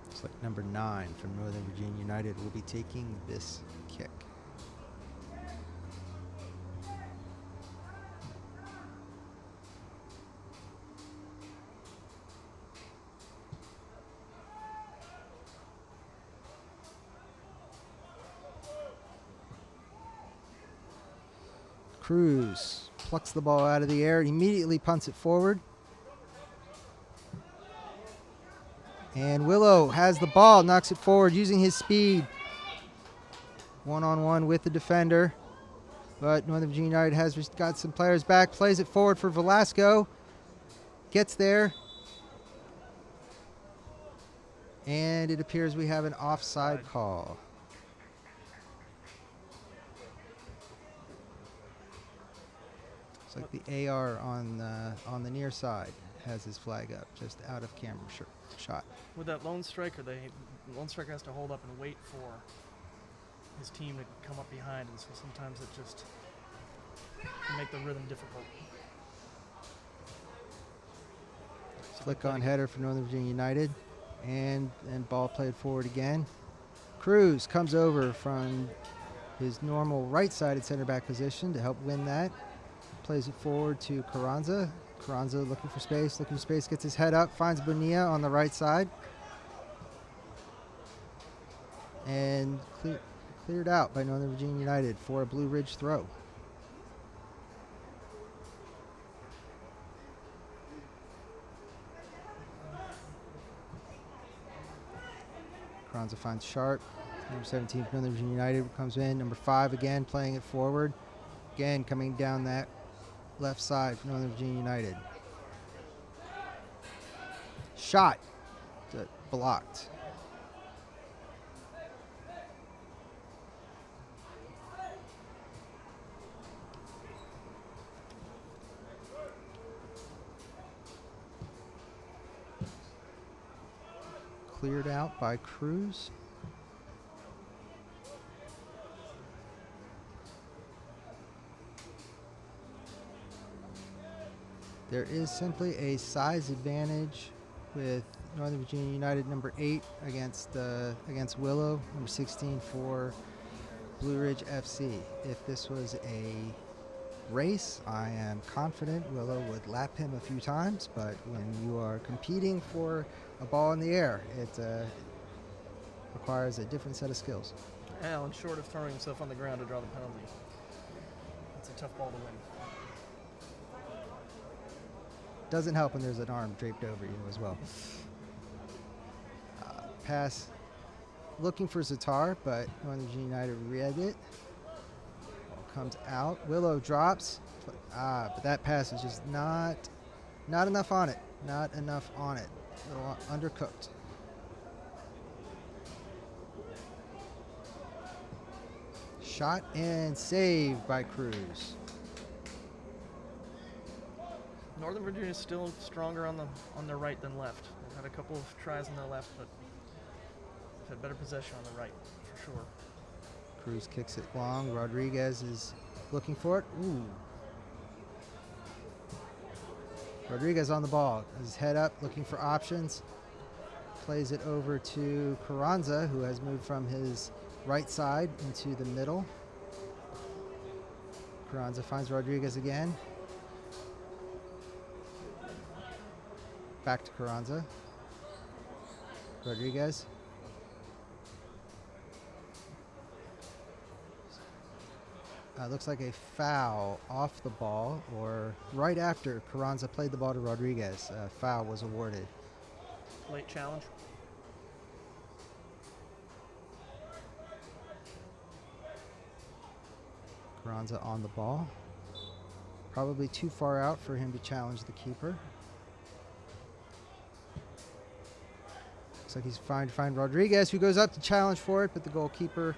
Looks like number 9 from Northern Virginia United will be taking this kick. Cruz plucks the ball out of the air, immediately punts it forward. And Willow has the ball, knocks it forward using his speed. One-on-one with the defender. But Northern Virginia United has got some players back, plays it forward for Velasco. Gets there. And it appears we have an offside call. Looks like the AR on the near side has his flag up, just out of camera shot. With that lone striker, the lone striker has to hold up and wait for his team to come up behind, and so sometimes it just can make the rhythm difficult. Flick on header for Northern Virginia United, and ball played forward again. Cruz comes over from his normal right-sided center back position to help win that. Plays it forward to Carranza. Carranza looking for space, gets his head up, finds Bonilla on the right side. And cleared out by Northern Virginia United for a Blue Ridge throw. Carranza finds Sharp. Number 17 Northern Virginia United comes in. Number 5 again playing it forward. Again coming down that left side for Northern Virginia United. Shot. Blocked. Cleared out by Cruz. There is simply a size advantage with Northern Virginia United number 8 against Willow, number 16 for Blue Ridge FC. If this was a race, I am confident Willow would lap him a few times, but when you are competing for a ball in the air, it requires a different set of skills. Allen, short of throwing himself on the ground to draw the penalty. It's a tough ball to win. Doesn't help when there's an arm draped over you as well. Pass looking for Zatar, but Northern Virginia United read it. Ball comes out. Willow drops. But that pass is just not enough on it. Not enough on it. A little undercooked. Shot and saved by Cruz. Northern Virginia is still stronger on their right than left. They've had a couple of tries on their left, but they've had better possession on the right, for sure. Cruz kicks it long. Rodriguez is looking for it. Ooh. Rodriguez on the ball. His head up, looking for options. Plays it over to Carranza, who has moved from his right side into the middle. Carranza finds Rodriguez again. Back to Carranza. Rodriguez. Looks like a foul off the ball, or right after Carranza played the ball to Rodriguez. A foul was awarded. Late challenge. Carranza on the ball. Probably too far out for him to challenge the keeper. Looks like he's trying to find Rodriguez, who goes up to challenge for it, but the goalkeeper.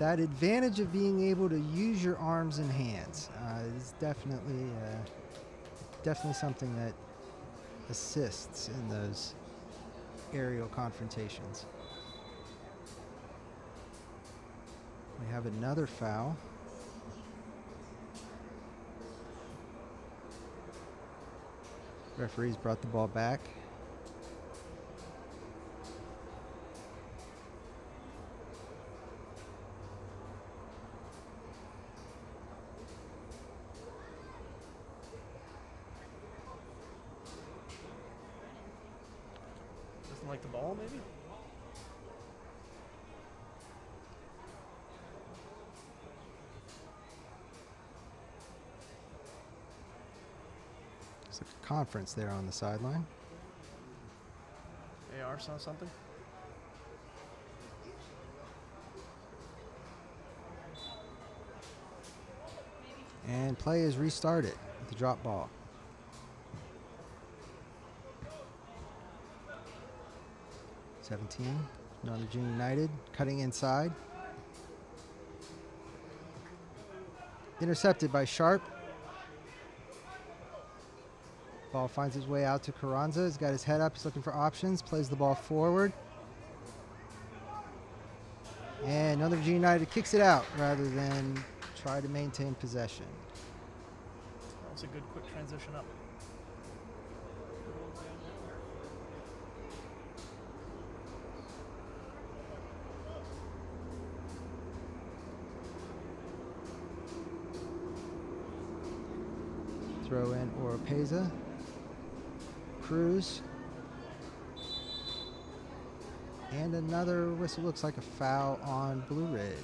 That advantage of being able to use your arms and hands is definitely something that assists in those aerial confrontations. We have another foul. Referees brought the ball back. Doesn't like the ball, maybe? Looks like a conference there on the sideline. AR saw something. And play is restarted with the drop ball. (17) Northern Virginia United cutting inside. Intercepted by Sharp. Ball finds its way out to Carranza. He's got his head up. He's looking for options. Plays the ball forward. And Northern Virginia United kicks it out rather than try to maintain possession. That was a good quick transition up. Throw in Oropeza. Cruz. And another whistle. Looks like a foul on Blue Ridge.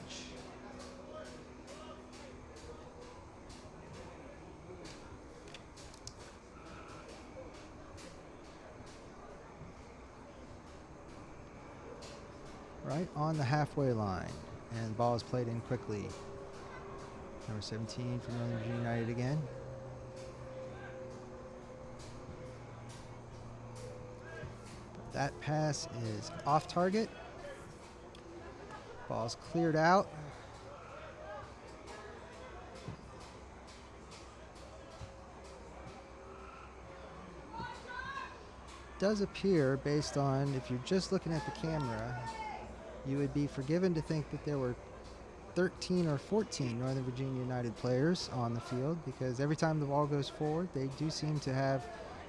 Right on the halfway line. And the ball is played in quickly. Number 17 for Northern Virginia United again. That pass is off target. Ball's cleared out. Does appear, based on if you're just looking at the camera, you would be forgiven to think that there were 13 or 14 Northern Virginia United players on the field, because every time the ball goes forward, they do seem to have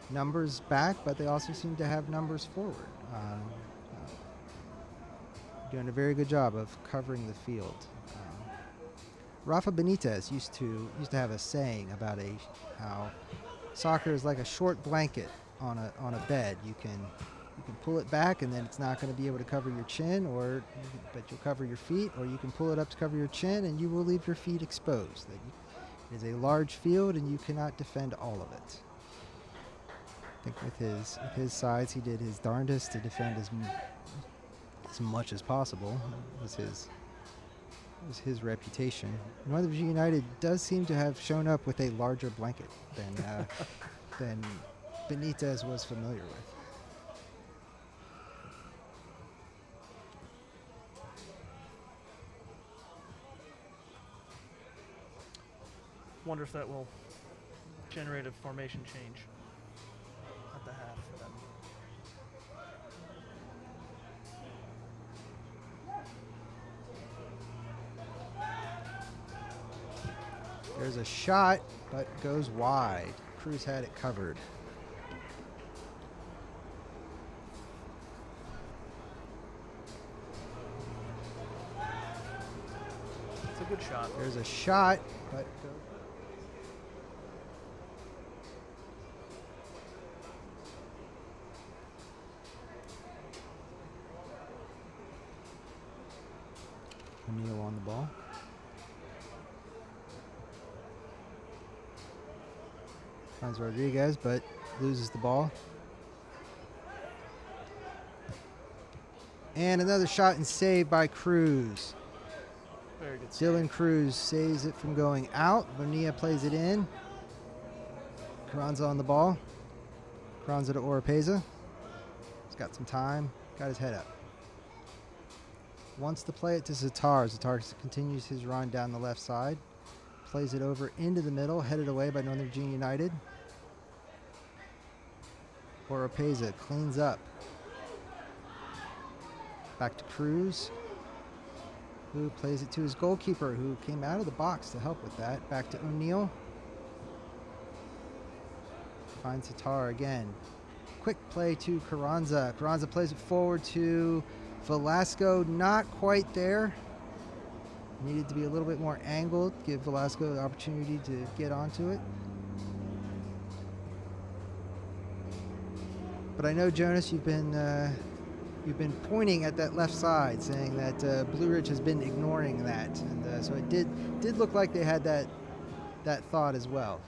numbers back, but they also seem to have numbers forward. Doing a very good job of covering the field. Rafa Benitez used to have a saying about how soccer is like a short blanket on a bed. You can pull it back and then it's not going to be able to cover your chin, but you'll cover your feet, or you can pull it up to cover your chin and you will leave your feet exposed. It is a large field and you cannot defend all of it. I think with his size, he did his darndest to defend as much as possible. It was his reputation. Northern Virginia United does seem to have shown up with a larger blanket than Benitez was familiar with. Wonder if that will generate a formation change at the half for them. There's a shot, but goes wide. Cruz had it covered. It's a good shot. There's a shot, but O'Neal on the ball. Finds Rodriguez, but loses the ball. And another shot and save by Cruz. Very good save. Dylan Cruz saves it from going out. Bonilla plays it in. Carranza on the ball. Carranza to Oropeza. He's got some time. Got his head up. Wants to play it to Zatar. Zatar continues his run down the left side. Plays it over into the middle, headed away by Northern Virginia United. Oropeza cleans up. Back to Cruz, who plays it to his goalkeeper, who came out of the box to help with that. Back to O'Neal. Finds Zatar again. Quick play to Carranza. Carranza plays it forward to Velasco, not quite there. Needed to be a little bit more angled, give Velasco the opportunity to get onto it. But I know, Jonas, you've been pointing at that left side, saying that Blue Ridge has been ignoring that, and so it did look like they had that thought as well.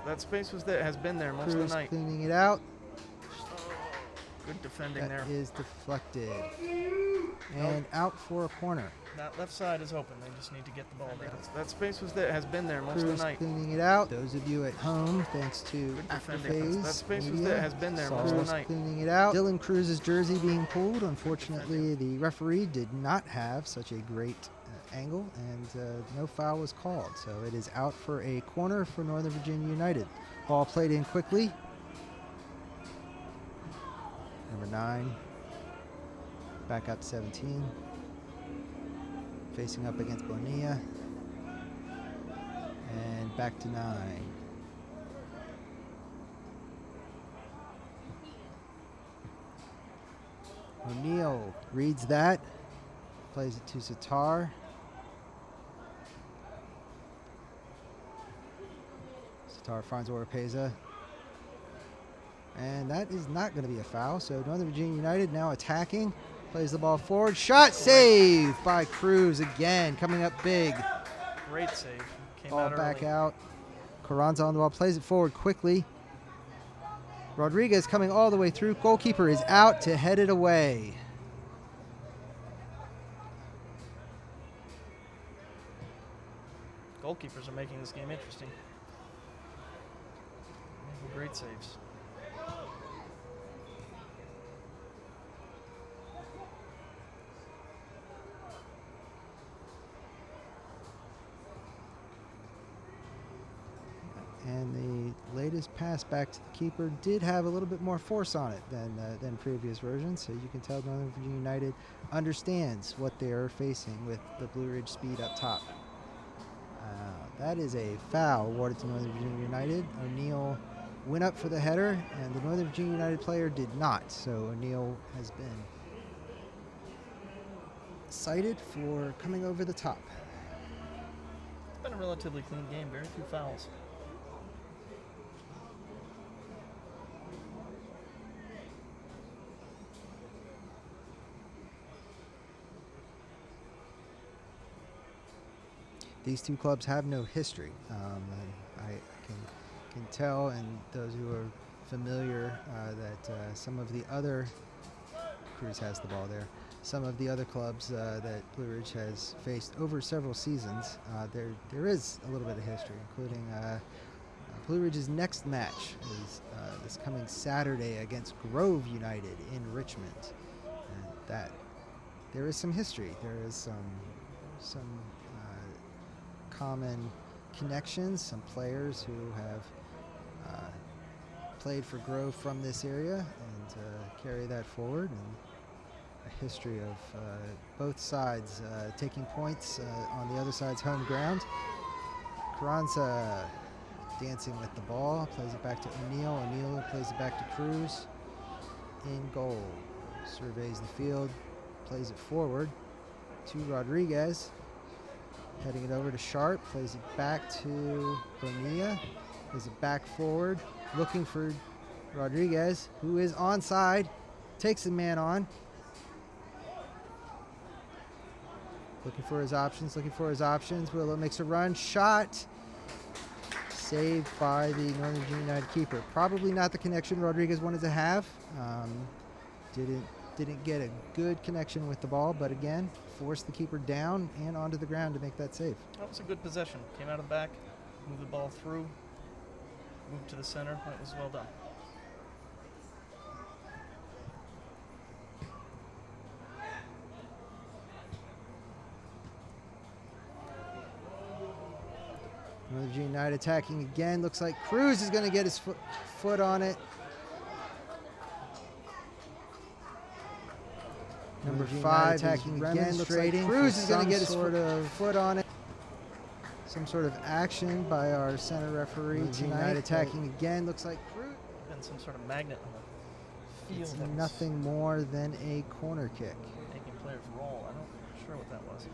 That space was there, has been there most of Cruz the night. cleaning it out. Good defending That there. is deflected. And out for a corner. That left side is open. They just need to get the ball there. That space was there, has been there most Cruz of the night. cleaning it out. Those of you at home, thanks to Good defending. Afterphase That space was Media, there, has been there saw most of us the night. cleaning it out. Dylan Cruz's jersey being pulled. Unfortunately, the referee did not have such a great angle, and no foul was called. So it is out for a corner for Northern Virginia United. Ball played in quickly. Number 9, back out to 17. Facing up against Bonilla. And back to 9. O'Neal reads that. Plays it to Sitar. Sitar finds Oropeza. And that is not going to be a foul. So Northern Virginia United now attacking. Plays the ball forward. Shot saved by Cruz again. Coming up big. Great save. Came Ball out back early. out. Carranza on the ball. Plays it forward quickly. Rodriguez coming all the way through. Goalkeeper is out to head it away. Goalkeepers are making this game interesting. Making great saves. And the latest pass back to the keeper did have a little bit more force on it than previous versions. So you can tell Northern Virginia United understands what they are facing with the Blue Ridge speed up top. That is a foul awarded to Northern Virginia United. O'Neal went up for the header, and the Northern Virginia United player did not. So O'Neal has been cited for coming over the top. It's been a relatively clean game. Very few fouls. These two clubs have no history. And I can tell, and those who are familiar, that some of the other Cruz has the ball there. Some of the other clubs that Blue Ridge has faced over several seasons, there is a little bit of history, including Blue Ridge's next match is this coming Saturday against Grove United in Richmond. And that there is some history. There is some common connections, some players who have played for Grove from this area and carry that forward, and a history of both sides taking points on the other side's home ground. Carranza dancing with the ball, plays it back to O'Neal. O'Neal plays it back to Cruz. In goal, surveys the field, plays it forward to Rodriguez. Heading it over to Sharp, plays it back to Bonilla, plays it back forward, looking for Rodriguez, who is onside, takes the man on. Looking for his options. Willow makes a run, shot, saved by the Northern Virginia United keeper. Probably not the connection Rodriguez wanted to have. Didn't get a good connection with the ball, but again, forced the keeper down and onto the ground to make that save. That was a good possession. Came out of the back, moved the ball through, moved to the center. That was well done. Northern Virginia United attacking again. Looks like Cruz is going to get his foot on it. Number 5 attacking again. Looks like Cruz is going to get his foot on it. Some sort of action by our center referee tonight. Attacking again. Looks like Cruz. Been some sort of magnet on the field. It's that was nothing more than a corner kick. making players roll. I'm not sure what that was.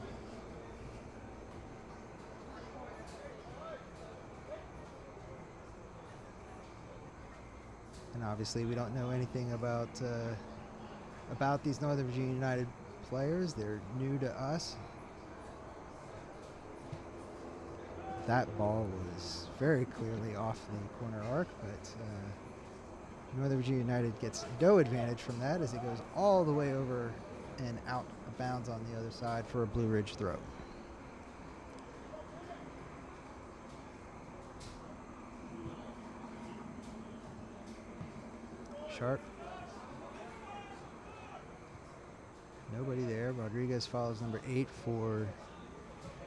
And obviously, we don't know anything about these Northern Virginia United players. They're new to us. That ball was very clearly off the corner arc, but Northern Virginia United gets no advantage from that as it goes all the way over and out of bounds on the other side for a Blue Ridge throw. Sharp. Nobody there. Rodriguez follows number 8 for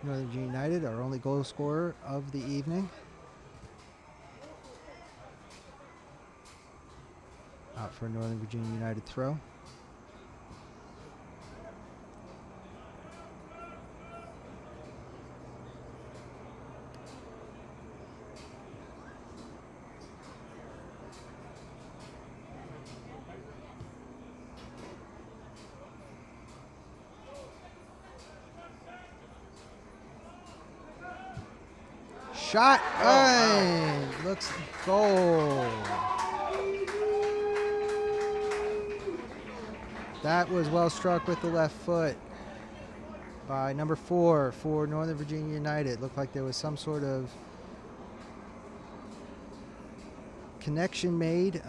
Northern Virginia United, our only goal scorer of the evening. Out for a Northern Virginia United throw. Shot, looks goal. That was well struck with the left foot by number 4 for Northern Virginia United. Looked like there was some sort of connection made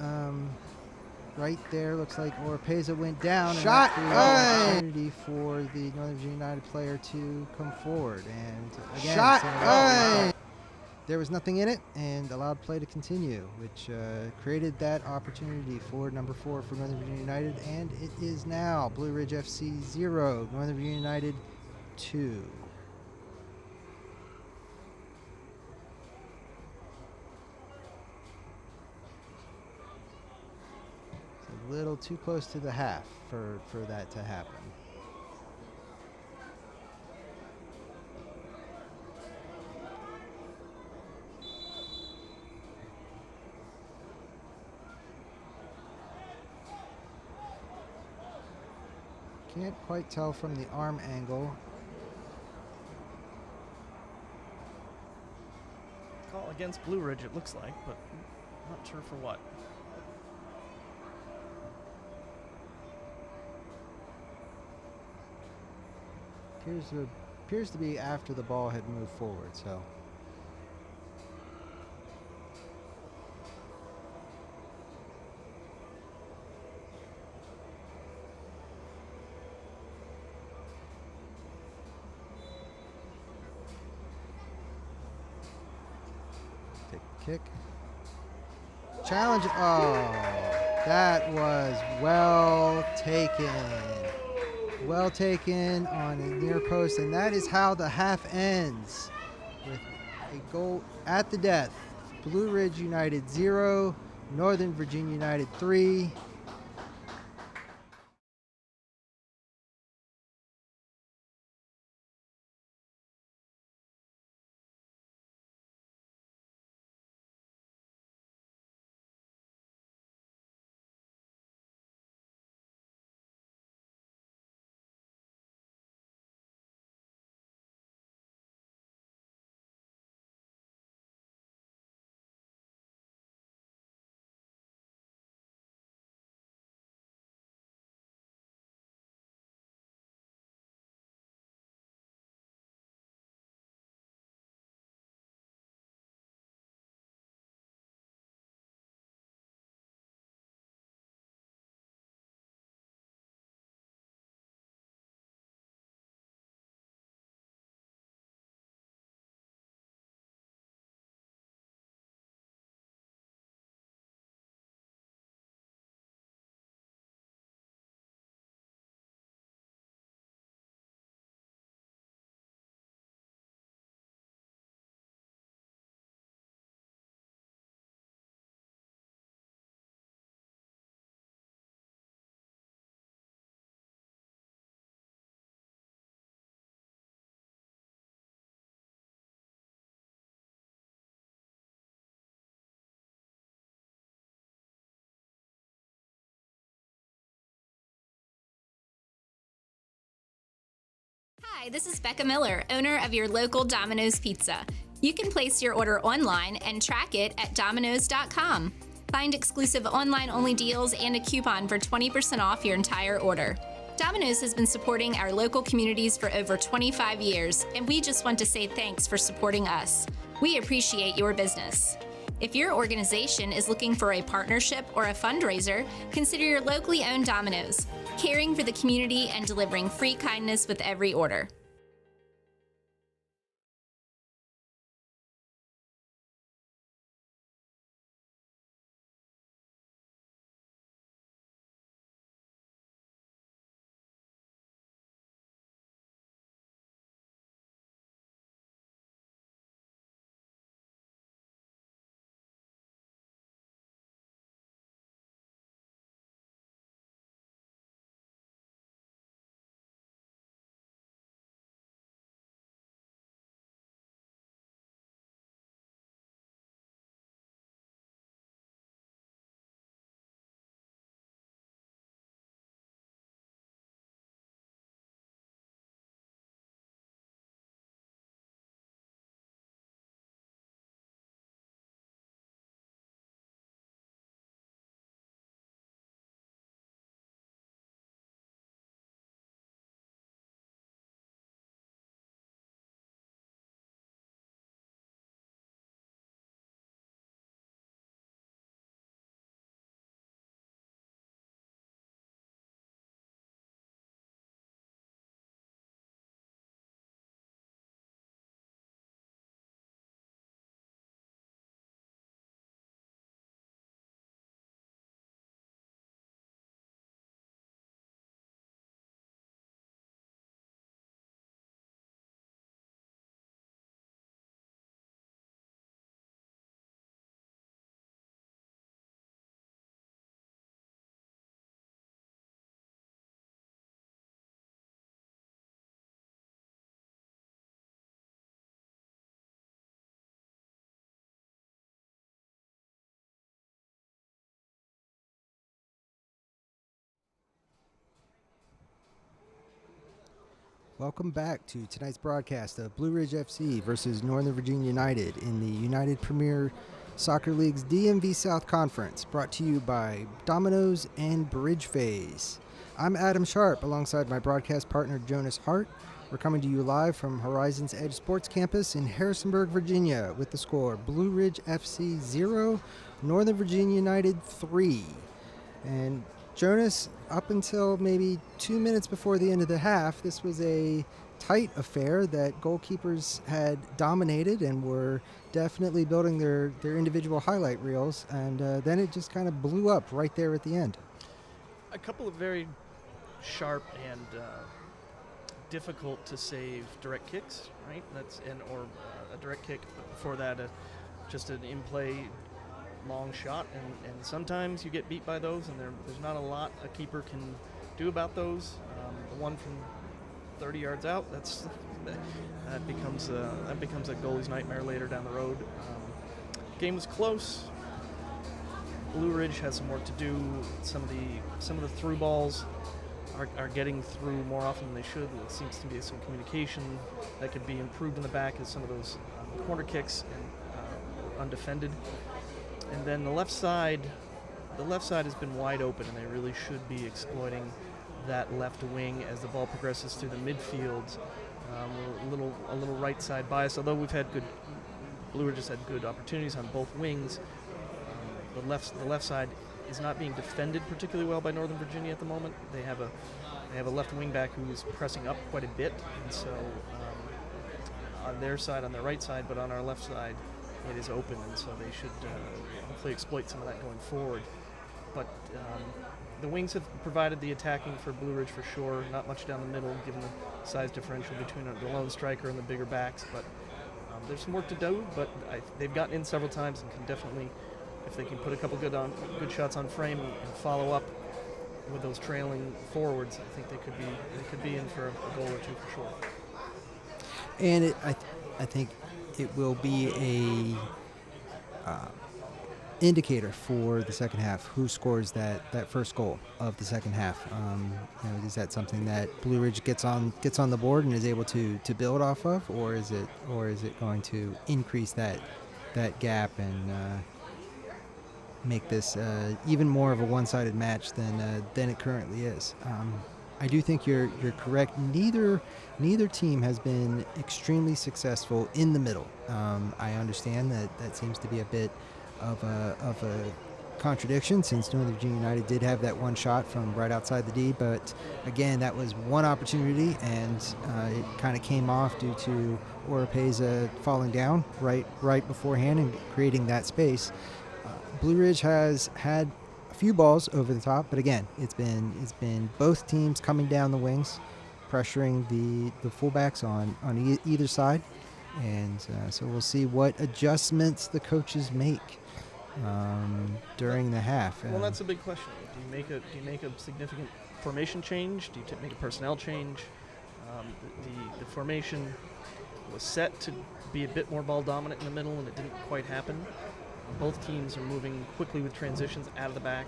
right there. Looks like Oropeza went down. Shot, opportunity for the Northern Virginia United player to come forward. And again, shot, there was nothing in it and allowed play to continue, which created that opportunity for number 4 for Northern Virginia United. And it is now Blue Ridge FC 0, Northern Virginia United 2. It's a little too close to the half for that to happen. Can't quite tell from the arm angle. Call against Blue Ridge, it looks like, but not sure for what. Appears to be after the ball had moved forward, so. Kick. Challenge. Oh, that was well taken. Well taken on a near post, and that is how the half ends, with a goal at the death. Blue Ridge United 0, Northern Virginia United 3. Hi, this is Becca Miller, owner of your local Domino's Pizza. You can place your order online and track it at Domino's.com. Find exclusive online-only deals and a coupon for 20% off your entire order. Domino's has been supporting our local communities for over 25 years, and we just want to say thanks for supporting us. We appreciate your business. If your organization is looking for a partnership or a fundraiser, consider your locally owned Domino's, caring for the community and delivering free kindness with every order. Welcome back to tonight's broadcast of Blue Ridge FC versus Northern Virginia United in the United Premier Soccer League's DMV South Conference, brought to you by Domino's and Bridge Phase. I'm Adam Sharp alongside my broadcast partner Jonas Hart. We're coming to you live from Horizons Edge Sports Campus in Harrisonburg, Virginia, with the score Blue Ridge FC 0, Northern Virginia United 3. And Jonas, up until maybe 2 minutes before the end of the half, this was a tight affair that goalkeepers had dominated and were definitely building their individual highlight reels, and then it just kind of blew up right there at the end. A couple of very sharp and difficult to save direct kicks, right? Or a direct kick, but before that, just an in-play long shot, and sometimes you get beat by those, and there's not a lot a keeper can do about those. The one from 30 yards out, that becomes a goalie's nightmare later down the road. Game was close. Blue Ridge has some work to do. Some of the through balls are getting through more often than they should. There seems to be some communication that could be improved in the back, as some of those corner kicks and undefended. And then the left side has been wide open, and they really should be exploiting that left wing as the ball progresses through the midfield. A little right side bias, although Blue Ridge has had good opportunities on both wings. The left side is not being defended particularly well by Northern Virginia at the moment. They have a left wing back who's pressing up quite a bit, and so on their side, on their right side, but on our left side, it is open, and so they should hopefully exploit some of that going forward. But the wings have provided the attacking for Blue Ridge for sure. Not much down the middle, given the size differential between the lone striker and the bigger backs. But there's some work to do. But they've gotten in several times and can definitely, if they can put a couple good shots on frame and follow up with those trailing forwards, I think they could be in for a goal or two for sure. And I think it will be a indicator for the second half, who scores that first goal of the second half. Is that something that Blue Ridge gets on the board and is able to build off of, or is it going to increase that gap and make this even more of a one-sided match than it currently is? I do think you're correct. Neither team has been extremely successful in the middle. I understand that seems to be a bit of a contradiction, since Northern Virginia United did have that one shot from right outside the D, but again, that was one opportunity, and it kind of came off due to Oropeza falling down right beforehand and creating that space. Blue Ridge has had a few balls over the top, but again, it's been both teams coming down the wings, pressuring the fullbacks on either side, and so we'll see what adjustments the coaches make during the half. Well, that's a big question. Do you make a significant formation change? Do you make a personnel change? The formation was set to be a bit more ball dominant in the middle, and it didn't quite happen. Both teams are moving quickly with transitions out of the back.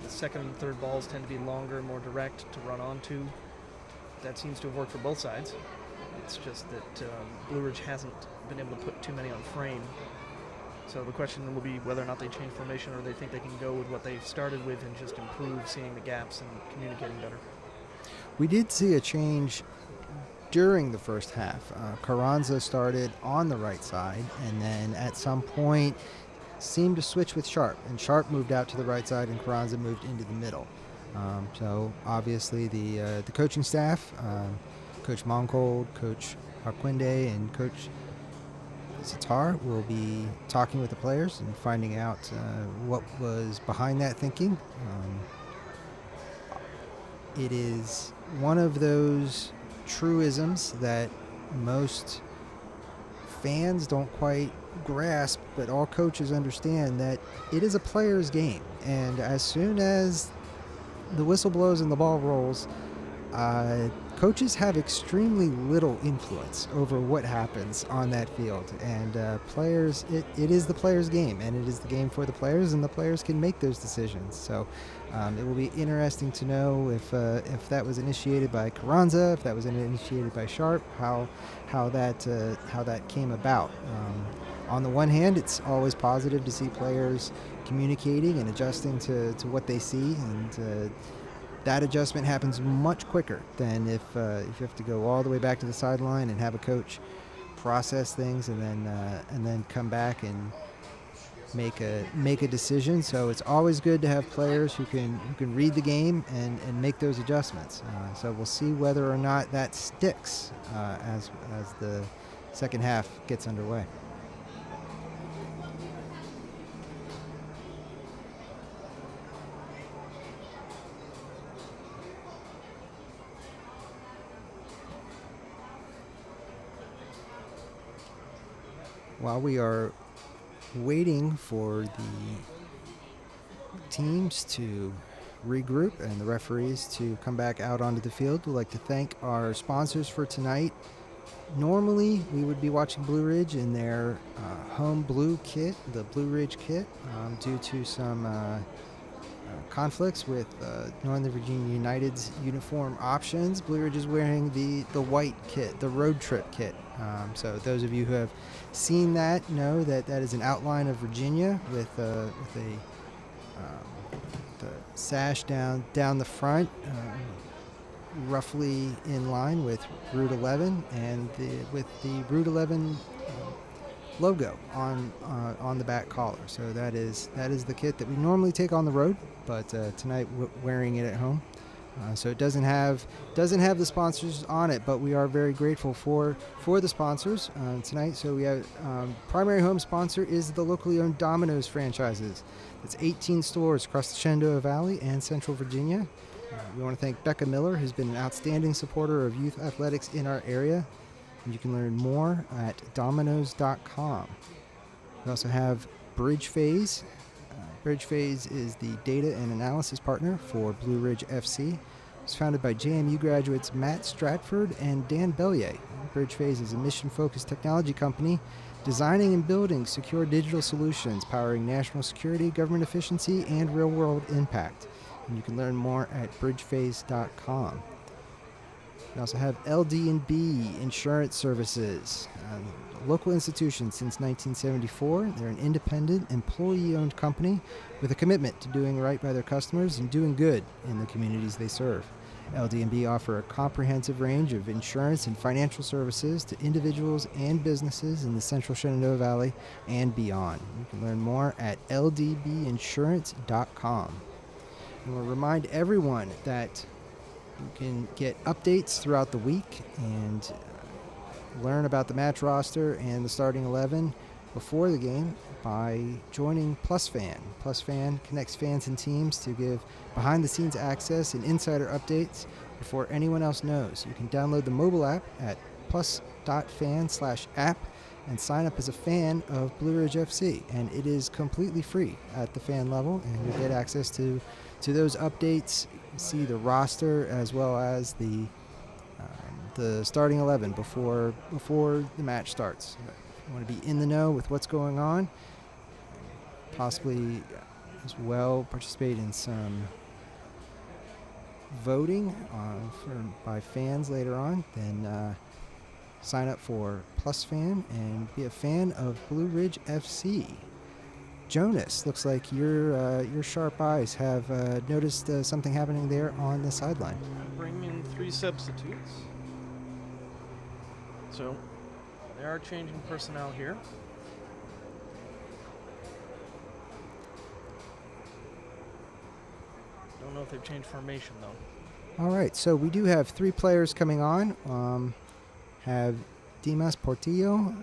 The second and third balls tend to be longer, more direct to run onto. That seems to have worked for both sides. It's just that Blue Ridge hasn't been able to put too many on frame. So the question will be whether or not they change formation, or they think they can go with what they started with and just improve seeing the gaps and communicating better. We did see a change during the first half. Carranza started on the right side, and then at some point seemed to switch with Sharp, and Sharp moved out to the right side and Carranza moved into the middle. So obviously the coaching staff, Coach Moncold, Coach Arquinde, and Coach Zatar will be talking with the players and finding out what was behind that thinking. It is one of those truisms that most fans don't quite grasp, but all coaches understand that it is a player's game, and as soon as the whistle blows and the ball rolls, coaches have extremely little influence over what happens on that field, and players, it is the player's game, and it is the game for the players, and the players can make those decisions. So it will be interesting to know if that was initiated by Carranza, if that was initiated by Sharp, how that came about. On the one hand, it's always positive to see players communicating and adjusting to what they see, and that adjustment happens much quicker than if you have to go all the way back to the sideline and have a coach process things and then come back and make a decision. So it's always good to have players who can read the game and make those adjustments. So we'll see whether or not that sticks as the second half gets underway. While we are waiting for the teams to regroup and the referees to come back out onto the field, we'd like to thank our sponsors for tonight. Normally, we would be watching Blue Ridge in their home blue kit, the Blue Ridge kit, due to some conflicts with Northern Virginia United's uniform options. Blue Ridge is wearing the white kit, the road trip kit. So those of you who have seen that know that is an outline of Virginia with the sash down the front, roughly in line with Route 11, and with the Route 11 logo on the back collar. So that is the kit that we normally take on the road, but tonight wearing it at home. So it doesn't have the sponsors on it, but we are very grateful for the sponsors tonight. So we have primary home sponsor is the locally owned Domino's franchises. It's 18 stores across the Shenandoah Valley and Central Virginia. We want to thank Becca Miller, who's been an outstanding supporter of youth athletics in our area. And you can learn more at Domino's.com. We also have Bridge Phase. Bridge Phase is the data and analysis partner for Blue Ridge FC. It's founded by JMU graduates Matt Stratford and Dan Bellier. Bridge Phase is a mission-focused technology company designing and building secure digital solutions powering national security, government efficiency, and real-world impact. And you can learn more at bridgephase.com. We also have LD&B Insurance Services, a local institution since 1974. They're an independent, employee-owned company with a commitment to doing right by their customers and doing good in the communities they serve. LD&B offer a comprehensive range of insurance and financial services to individuals and businesses in the central Shenandoah Valley and beyond. You can learn more at ldbinsurance.com. And we'll remind everyone that you can get updates throughout the week and learn about the match roster and the starting 11 before the game by joining PlusFan. PlusFan connects fans and teams to give behind-the-scenes access and insider updates before anyone else knows. You can download the mobile app at plus.fan/app and sign up as a fan of Blue Ridge FC. And it is completely free at the fan level, and you get access to those updates, see the roster as well as the starting 11 before the match starts. You want to be in the know with what's going on, possibly as well participate in some voting by fans later on, then sign up for PlusFan and be a fan of Blue Ridge FC. Jonas, looks like your sharp eyes have noticed something happening there on the sideline. Bring in 3 substitutes. So they are changing personnel here. Don't know if they've changed formation though. All right, so we do have 3 players coming on. Have Dimas Portillo,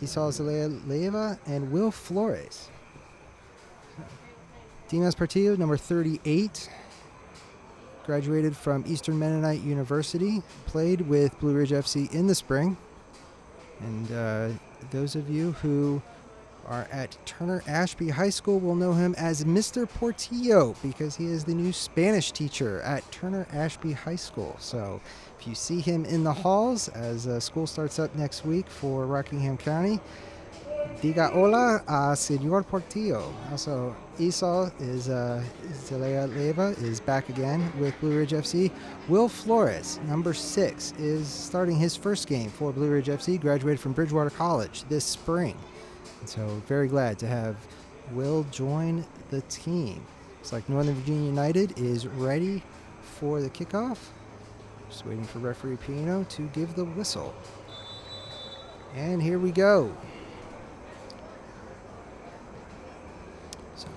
Isal Zelaya Leyva, and Will Flores. Dimas Portillo, number 38, graduated from Eastern Mennonite University, played with Blue Ridge FC in the spring. And those of you who are at Turner Ashby High School will know him as Mr. Portillo because he is the new Spanish teacher at Turner Ashby High School. So if you see him in the halls as school starts up next week for Rockingham County, diga hola a Señor Portillo. Also, Isal Zelaya Leyva is back again with Blue Ridge FC. Will Flores, number 6, is starting his first game for Blue Ridge FC, graduated from Bridgewater College this spring. And so very glad to have Will join the team. Looks like Northern Virginia United is ready for the kickoff. Just waiting for referee Pino to give the whistle. And here we go. So,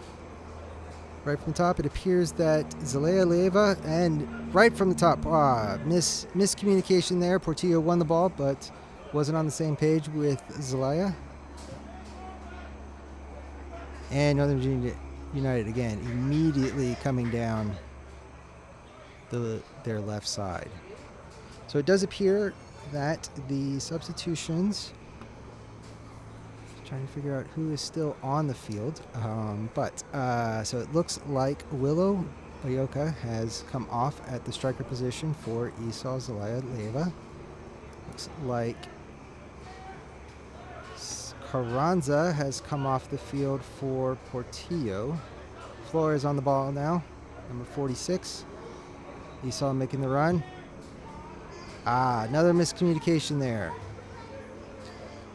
right from the top, it appears that Zelaya Leyva, and right from the top, miscommunication there. Portillo won the ball, but wasn't on the same page with Zelaya. And Northern Virginia United, again, immediately coming down their left side. So it does appear that the substitutions, trying to figure out who is still on the field, so it looks like Willow Oyoka has come off at the striker position for Isal Zelaya Leyva. Looks like Carranza has come off the field for Portillo. Flores on the ball now, number 46. Isal making the run. Another miscommunication there.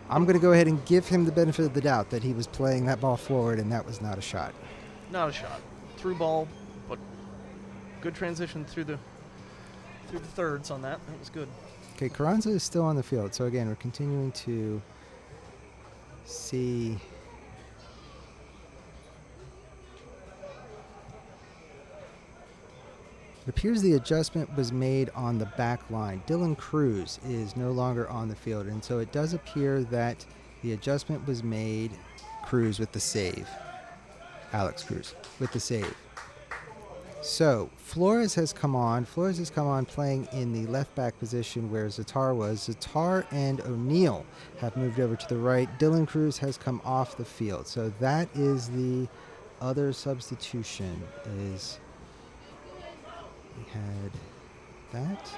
I'm going to go ahead and give him the benefit of the doubt that he was playing that ball forward and that was not a shot. Not a shot. Through ball, but good transition through the thirds on that. That was good. Okay, Carranza is still on the field. So again, we're continuing to see. It appears the adjustment was made on the back line. Dylan Cruz is no longer on the field, and so it does appear that the adjustment was made. Cruz with the save. Alex Cruz with the save. So Flores has come on. Flores has come on playing in the left back position where Zatar was. Zatar and O'Neill have moved over to the right. Dylan Cruz has come off the field. So that is the other substitution. We had that.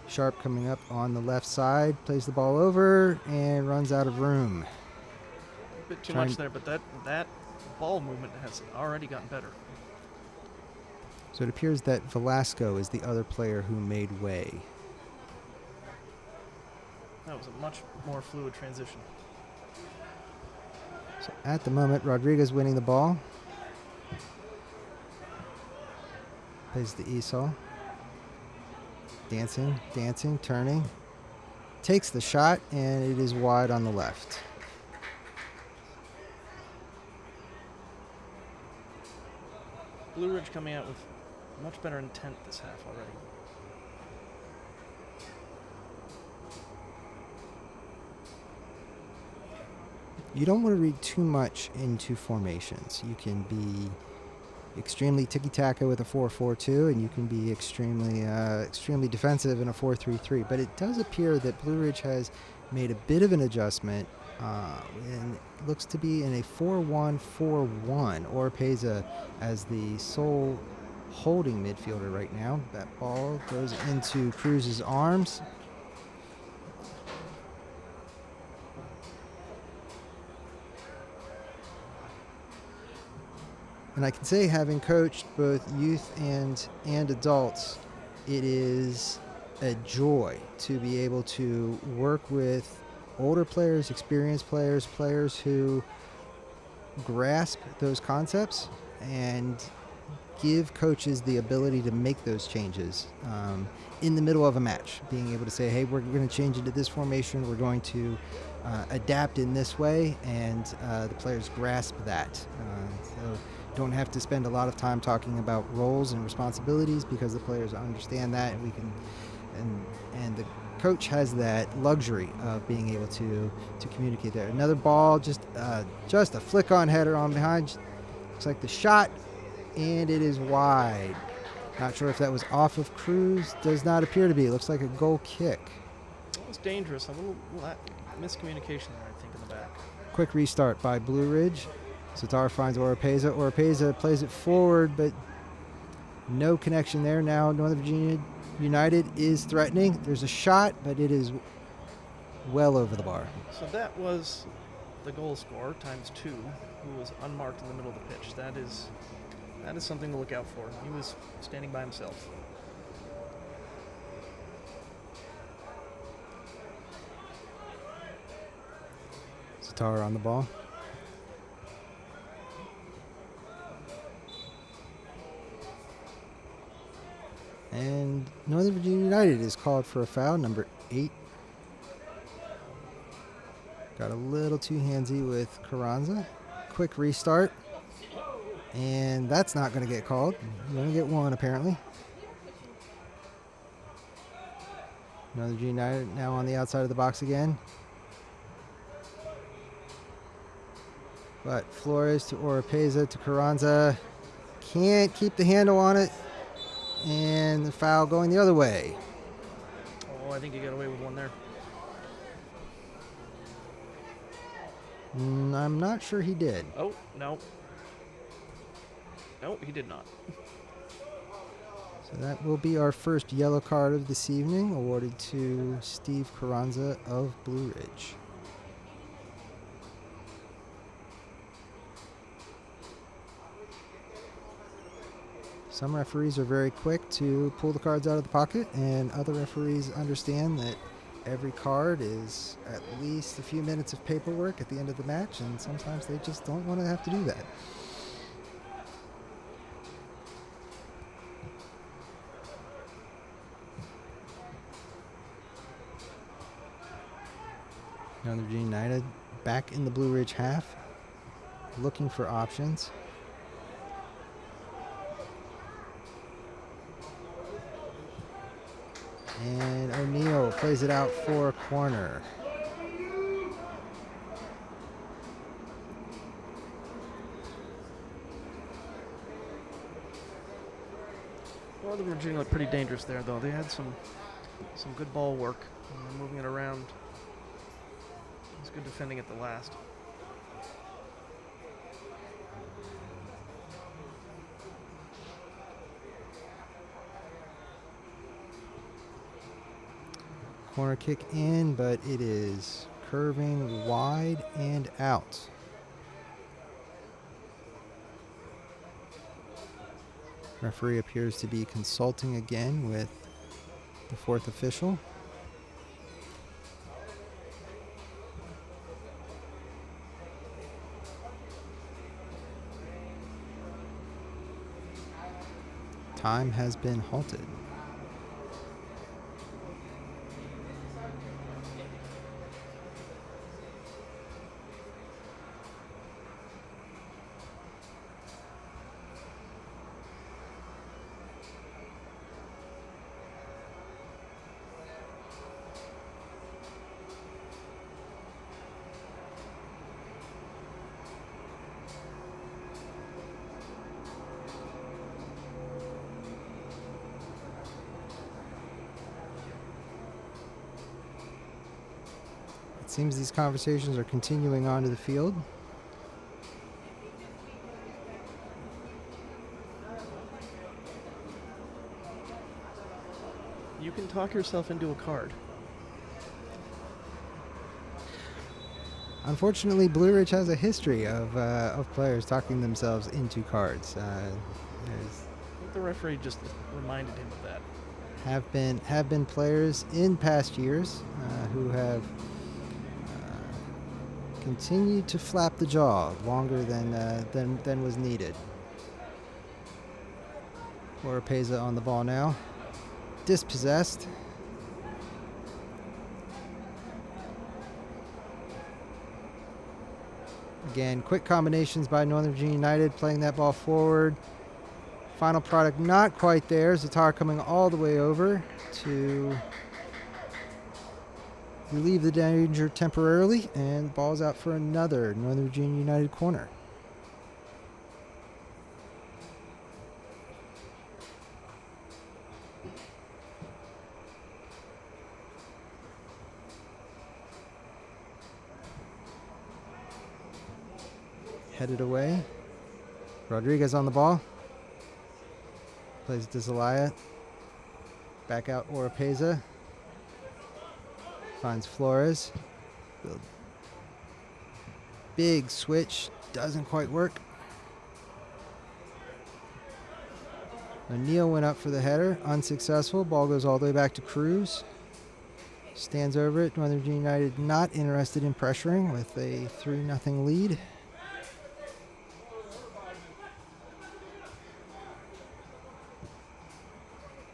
Sharp coming up on the left side, plays the ball over and runs out of room. A bit too much there, but that ball movement has already gotten better. So it appears that Velasco is the other player who made way. That was a much more fluid transition. So at the moment, Rodriguez winning the ball. Plays the Esau. Dancing, dancing, turning. Takes the shot, and it is wide on the left. Blue Ridge coming out with much better intent this half already. You don't want to read too much into formations. You can be extremely tiki-taka with a 4-4-2, and you can be extremely defensive in a 4-3-3. But it does appear that Blue Ridge has made a bit of an adjustment, and it looks to be in a 4-1-4-1. Oropeza as the sole holding midfielder right now. That ball goes into Cruz's arms. And I can say, having coached both youth and adults, it is a joy to be able to work with older players, experienced players, players who grasp those concepts and give coaches the ability to make those changes in the middle of a match. Being able to say, hey, we're going to change into this formation, we're going to adapt in this way, and the players grasp that. So don't have to spend a lot of time talking about roles and responsibilities because the players understand that, and we can, and the coach has that luxury of being able to communicate there. Another ball, just a flick-on header on behind. Looks like the shot, and it is wide. Not sure if that was off of Cruz. Does not appear to be. It looks like a goal kick. It was dangerous. A little miscommunication there, I think, in the back. Quick restart by Blue Ridge. Sitar finds Oropeza. Oropeza plays it forward, but no connection there. Now Northern Virginia United is threatening. There's a shot, but it is well over the bar. So that was the goal scorer, ×2, who was unmarked in the middle of the pitch. That is something to look out for. He was standing by himself. Sitar on the ball. And Northern Virginia United is called for a foul, number 8. Got a little too handsy with Carranza. Quick restart. And that's not going to get called. You're going to get one, apparently. Northern Virginia United now on the outside of the box again. But Flores to Oropeza to Carranza. Can't keep the handle on it. And the foul going the other way. Oh, I think he got away with one there. I'm not sure he did. Oh, no. No, he did not. So that will be our first yellow card of this evening, awarded to Steve Carranza of Blue Ridge. Some referees are very quick to pull the cards out of the pocket, and other referees understand that every card is at least a few minutes of paperwork at the end of the match, and sometimes they just don't want to have to do that. Northern Virginia United back in the Blue Ridge half, looking for options. And O'Neal plays it out for a corner. Northern Virginia looked pretty dangerous there, though. They had some good ball work. And moving it around. It was good defending at the last. Corner kick in, but it is curving wide and out. Referee appears to be consulting again with the fourth official. Time has been halted. It seems these conversations are continuing onto the field. You can talk yourself into a card. Unfortunately, Blue Ridge has a history of players talking themselves into cards. I think the referee just reminded him of that. Have been players in past years who have continued to flap the jaw longer than was needed. Oropeza on the ball now, dispossessed. Again, quick combinations by Northern Virginia United, playing that ball forward. Final product not quite there. Zatar coming all the way over to relieve the danger temporarily, and ball's out for another Northern Virginia United corner. Headed away. Rodriguez on the ball. Plays to Zelaya. Back out Oropeza. Finds Flores. Big switch. Doesn't quite work. O'Neal went up for the header. Unsuccessful. Ball goes all the way back to Cruz. Stands over it. Northern Virginia United not interested in pressuring with a 3-0 lead.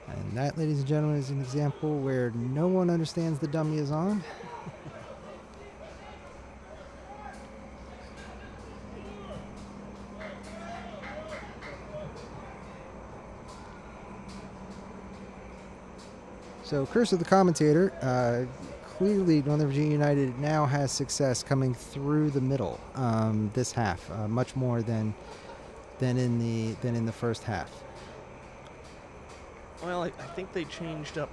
And that, ladies and gentlemen, is an example where no one understands the dummy is on. So, curse of the commentator. Clearly, Northern Virginia United now has success coming through the middle this half, much more than in the first half. Well, I think they changed up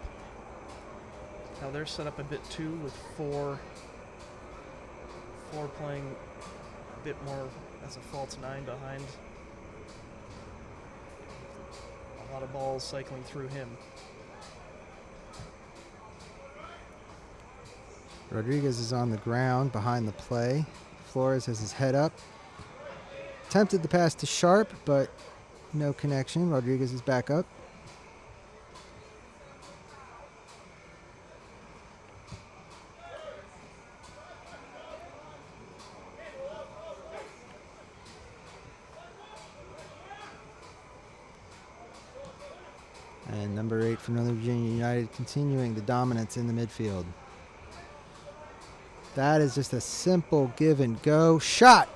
how they're set up a bit too, with four playing a bit more as a false 9 behind. A lot of balls cycling through him. Rodriguez is on the ground behind the play. Flores has his head up. Attempted the pass to Sharp, but no connection. Rodriguez is back up. And number 8 for Northern Virginia United continuing the dominance in the midfield. That is just a simple give and go shot.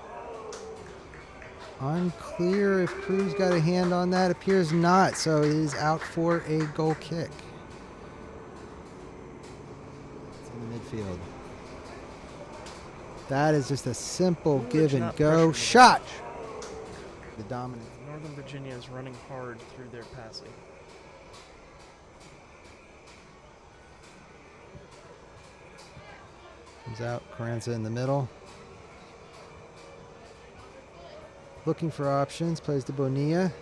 Unclear if Cruz got a hand on that. Appears not, so it is out for a goal kick. It's in the midfield. That is just a simple give and go shot. The dominance. Northern Virginia is running hard through their passing. Comes out, Carranza in the middle. Looking for options, plays to Bonilla.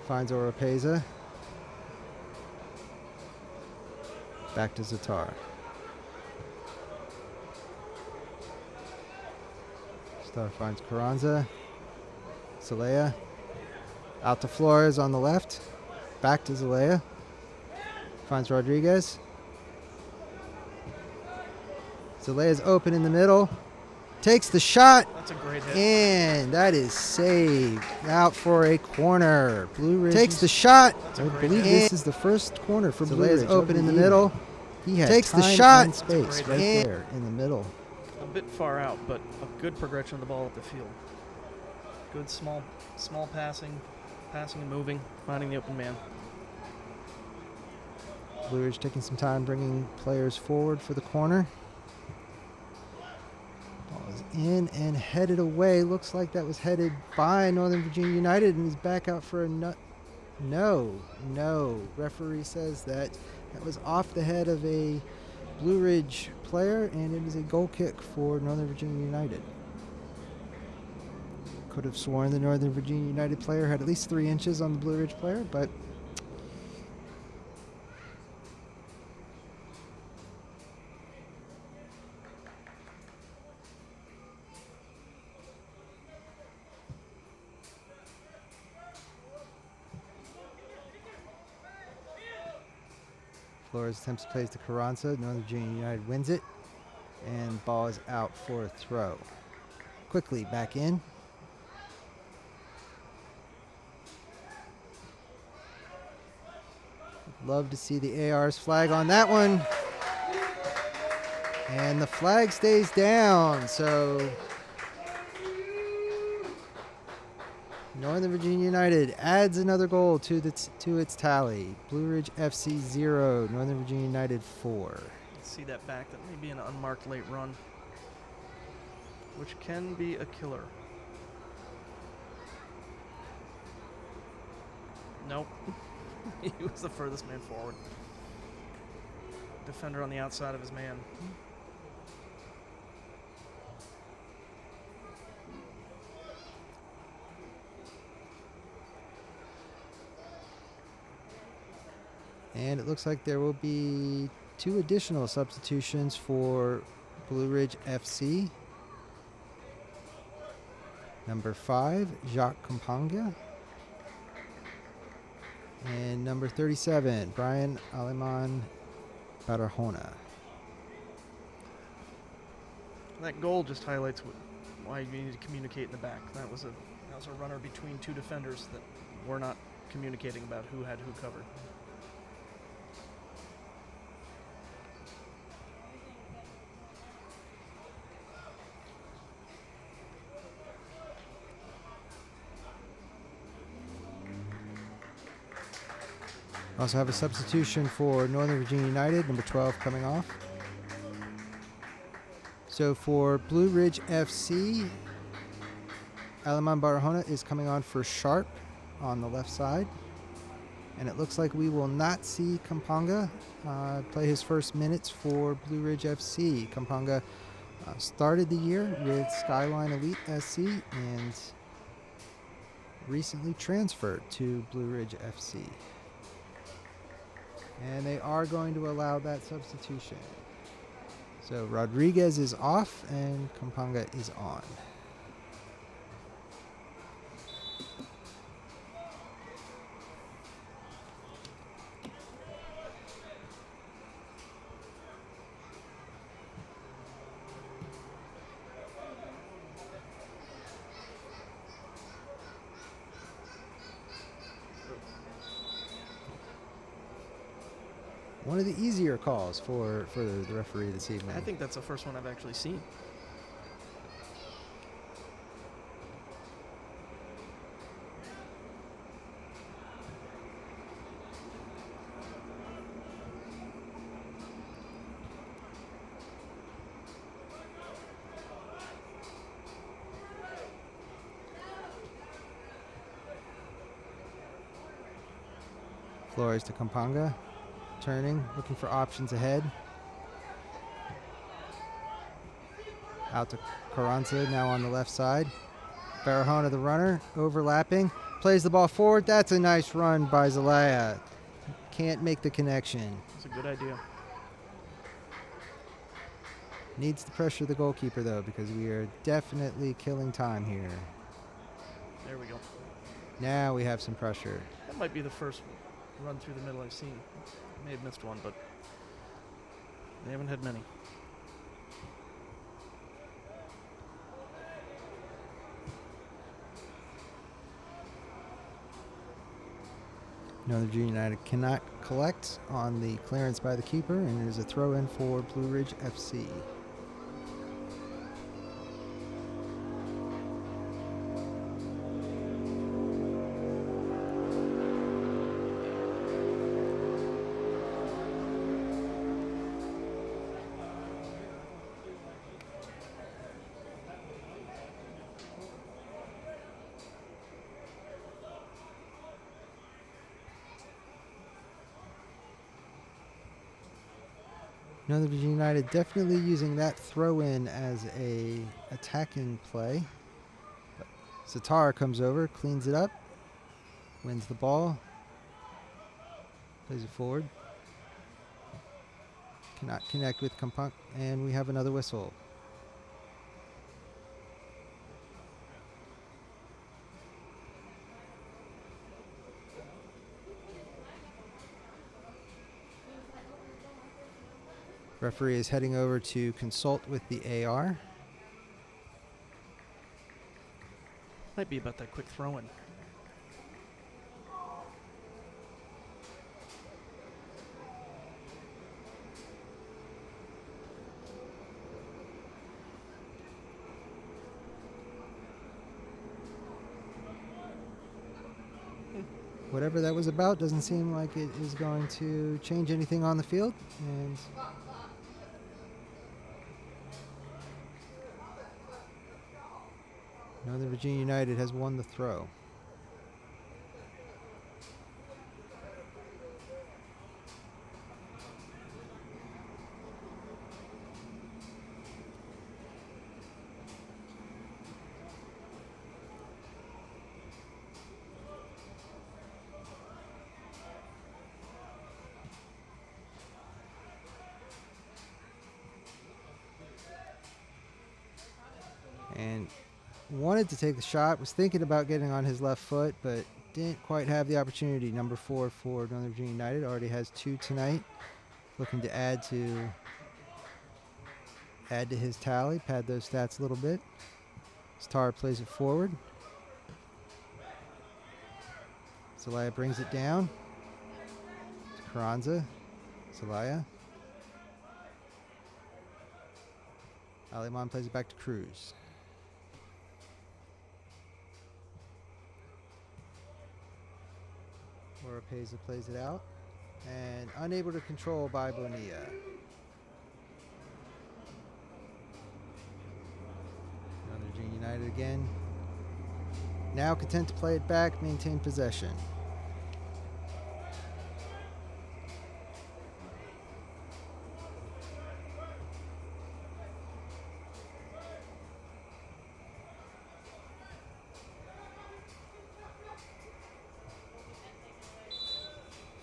Finds Oropeza. Back to Zatar. Star finds Carranza. Zelaya. Out to Flores on the left. Back to Zelaya. Finds Rodriguez. Zelaya's open in the middle. Takes the shot. That's a great hit. And that is saved. Out for a corner. Blue Ridge takes the shot. That's a I great believe hit. this is the first corner for Blue Zalea's Ridge. Open in the over the middle. He takes the time shot. and space great right hit. there in the middle. A bit far out, but a good progression of the ball up the field. Good small passing and moving, finding the open man. Blue Ridge taking some time bringing players forward for the corner. Ball is in and headed away. Looks like that was headed by Northern Virginia United and is back out for a no. Referee says that was off the head of a Blue Ridge player, and it is a goal kick for Northern Virginia United. Could have sworn the Northern Virginia United player had at least 3 inches on the Blue Ridge player, but Flores attempts to place to Carranza. Northern Virginia United wins it, and ball is out for a throw. Quickly back in. Love to see the AR's flag on that one. And the flag stays down, so Northern Virginia United adds another goal to its tally. Blue Ridge FC 0, Northern Virginia United 4. See that back. That may be an unmarked late run, which can be a killer. Nope. He was the furthest man forward. Defender on the outside of his man. And it looks like there will be 2 additional substitutions for Blue Ridge FC. Number 5, Jacques Campanga. And number 37, Brian Aleman Barahona. That goal just highlights why you need to communicate in the back. That was a runner between 2 defenders that were not communicating about who had who covered. Also have a substitution for Northern Virginia United, number 12 coming off. So for Blue Ridge FC, Aleman Barahona is coming on for Sharp on the left side. And it looks like we will not see Campanga play his first minutes for Blue Ridge FC. Campanga started the year with Skyline Elite SC and recently transferred to Blue Ridge FC. And they are going to allow that substitution. So Rodriguez is off and Campanga is on. One of the easier calls for the referee this evening. I think that's the first one I've actually seen. Flores to Campanga. Turning, looking for options ahead. Out to Carranza, now on the left side. Barahona, the runner, overlapping. Plays the ball forward. That's a nice run by Zelaya. Can't make the connection. It's a good idea. Needs to pressure the goalkeeper, though, because we are definitely killing time here. There we go. Now we have some pressure. That might be the first run through the middle I've seen. May have missed one, but they haven't had many. Northern Virginia United cannot collect on the clearance by the keeper, and it is a throw-in for Blue Ridge FC. Northern Virginia United definitely using that throw-in as a attacking play. But Zatar comes over, cleans it up, wins the ball, plays it forward. Cannot connect with Kampunk, and we have another whistle. Referee is heading over to consult with the AR. Might be about that quick throw-in. Whatever that was about doesn't seem like it is going to change anything on the field. And Northern Virginia United has won the throw. And wanted to take the shot, was thinking about getting on his left foot, but didn't quite have the opportunity. Number 4 for Northern Virginia United already has 2 tonight. Looking to add to his tally, pad those stats a little bit. Star plays it forward. Zelaya brings it down. To Carranza. Zelaya. Aleman plays it back to Cruz. Oropeza plays it out, and unable to control by Bonilla. Northern Virginia United again. Now content to play it back, maintain possession.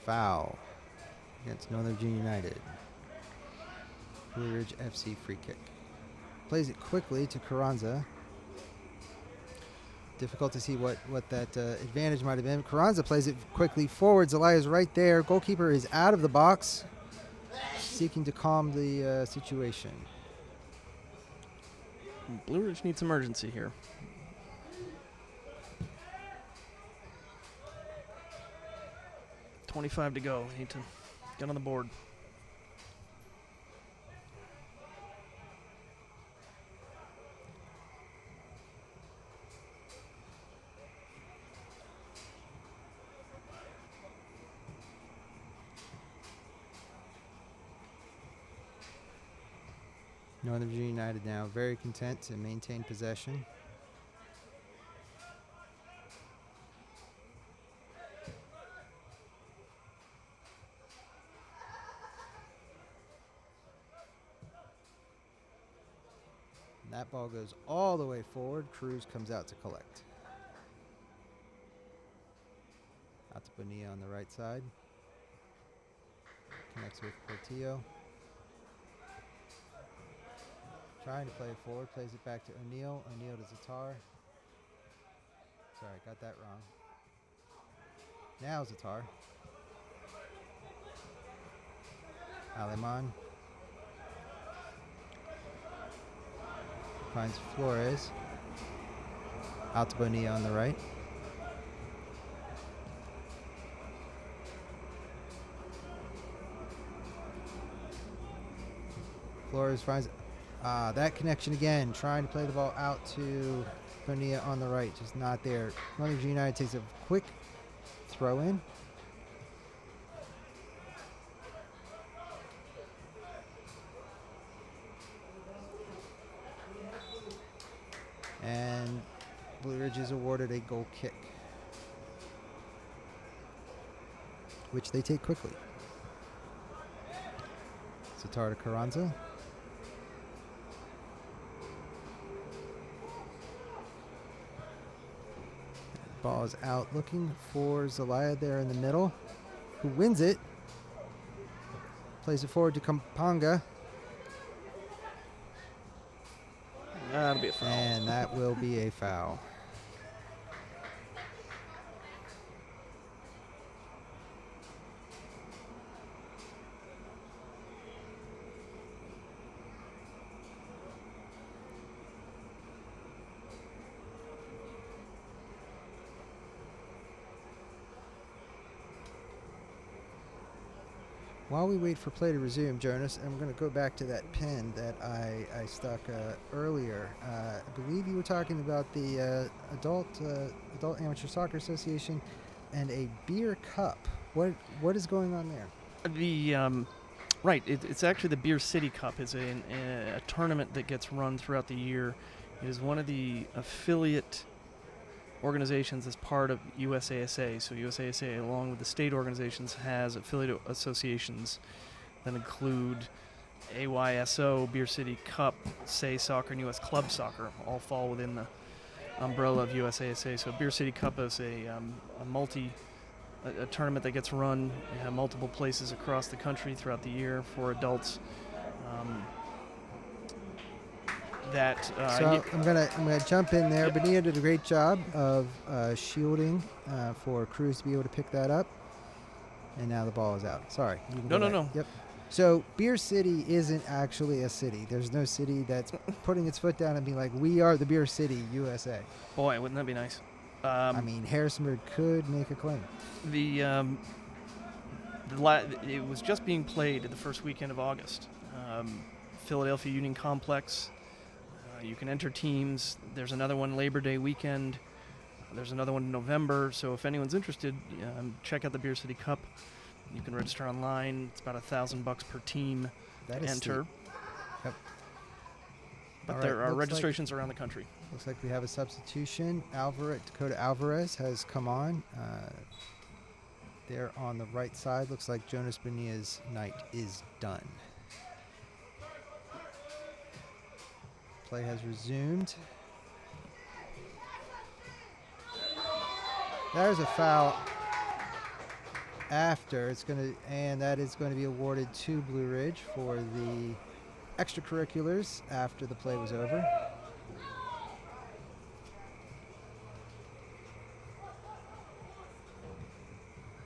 Foul against Northern Virginia United. Blue Ridge FC free kick. Plays it quickly to Carranza. Difficult to see what that advantage might have been. Carranza plays it quickly forward. Zelaya's right there. Goalkeeper is out of the box, seeking to calm the situation. Blue Ridge needs emergency here. .25 to go. Need to get on the board. Northern Virginia United now very content to maintain possession. That ball goes all the way forward. Cruz comes out to collect. Out to Bonilla on the right side. Connects with Portillo. Trying to play it forward. Plays it back to O'Neal. O'Neal to Zatar. Sorry, got that wrong. Now Zatar. Aleman. Finds Flores. Out to Bonilla on the right. Flores finds that connection again, trying to play the ball out to Bonilla on the right, just not there. Northern Virginia United takes a quick throw in. And Blue Ridge is awarded a goal kick, which they take quickly. Sitar to Carranza. Ball is out, looking for Zelaya there in the middle, who wins it. Plays it forward to Kampanga. That'll be a foul. And that will be a foul. While we wait for play to resume, Jonas, I'm going to go back to that pin that I stuck earlier. I believe you were talking about the Adult Amateur Soccer Association and a beer cup. What is going on there? Right, it's actually the Beer City Cup. It's a tournament that gets run throughout the year. It is one of the affiliate organizations as part of USASA. So USASA, along with the state organizations, has affiliate associations that include AYSO, Beer City Cup, SAY Soccer, and US Club Soccer, all fall within the umbrella of USASA. So Beer City Cup is a tournament that gets run in multiple places across the country throughout the year for adults. So I'm gonna jump in there. Yep. Bonilla did a great job of shielding for Cruz to be able to pick that up, and now the ball is out. Sorry. No. Yep. So Beer City isn't actually a city. There's no city that's putting its foot down and being like, "We are the Beer City, USA." Boy, wouldn't that be nice? I mean, Harrisonburg could make a claim. It was just being played the first weekend of August. Philadelphia Union Complex. You can enter teams. There's another one Labor Day weekend. There's another one in November. So if anyone's interested, check out the Beer City Cup. You can register online. It's about $1,000 per team That to is enter. steep. Yep. But All there right, are looks registrations around the country. Looks like we have a substitution. Dakota Alvarez has come on. There on the right side. Looks like Jonas Bonilla's night is done. Play has resumed. There's a foul after. And that is going to be awarded to Blue Ridge for the extracurriculars after the play was over.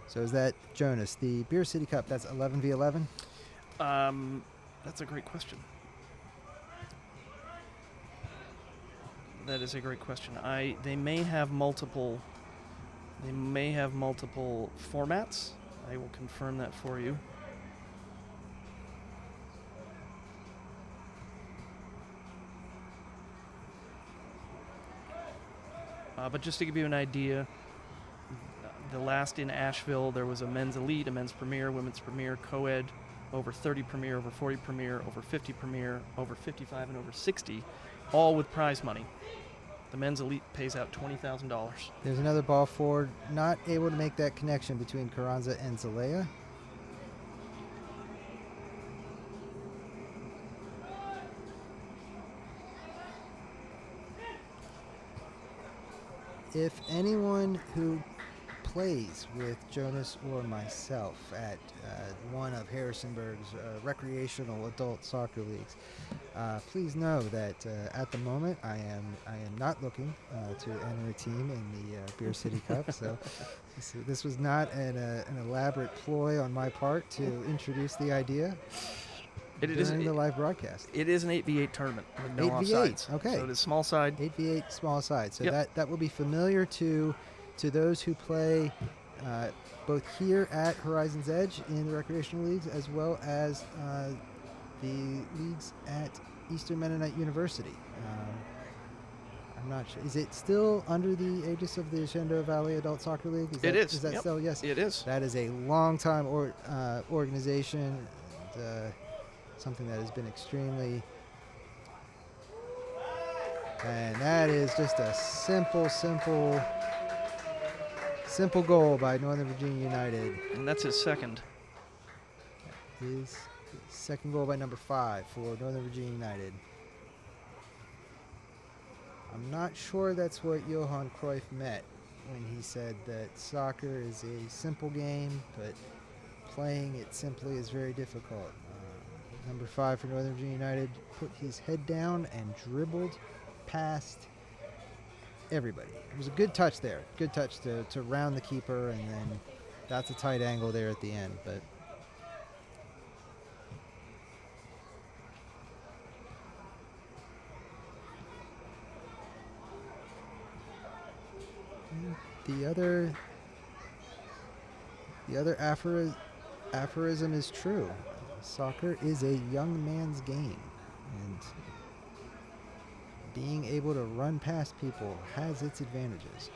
So is that, Jonas, the Beer City Cup, that's 11v11? That's a great question. That is a great question. They may have multiple formats. I will confirm that for you. But just to give you an idea, the last in Asheville, there was a men's elite, a men's premier, women's premier, co-ed, over 30 premier, over 40 premier, over 50 premier, over 55, and over 60, all with prize money. The men's elite pays out $20,000. There's another ball forward, not able to make that connection between Carranza and Zelaya. If anyone who plays with Jonas or myself at one of Harrisonburg's recreational adult soccer leagues, please know that at the moment I am not looking to enter a team in the Beer City Cup. So this was not an elaborate ploy on my part to introduce the idea during the live broadcast. It is an 8v8 tournament with no 8v8, offsides. okay. So it is small side. 8v8 small side. So Yep. that will be familiar to those who play both here at Horizon's Edge in the recreational leagues, as well as the leagues at Eastern Mennonite University. I'm not sure. Is it still under the aegis of the Shenandoah Valley Adult Soccer League? Is that Yep. still? Yes. It is. That is a long-time organization, and, something that has been extremely. And that is just a simple goal by Northern Virginia United. And that's his second. His second goal by number 5 for Northern Virginia United. I'm not sure that's what Johan Cruyff meant when he said that soccer is a simple game, but playing it simply is very difficult. Number 5 for Northern Virginia United put his head down and dribbled past everybody. It was a good touch there. Good touch to round the keeper, and then that's a tight angle there at the end. But the other aphorism is true. Soccer is a young man's game, and being able to run past people has its advantages.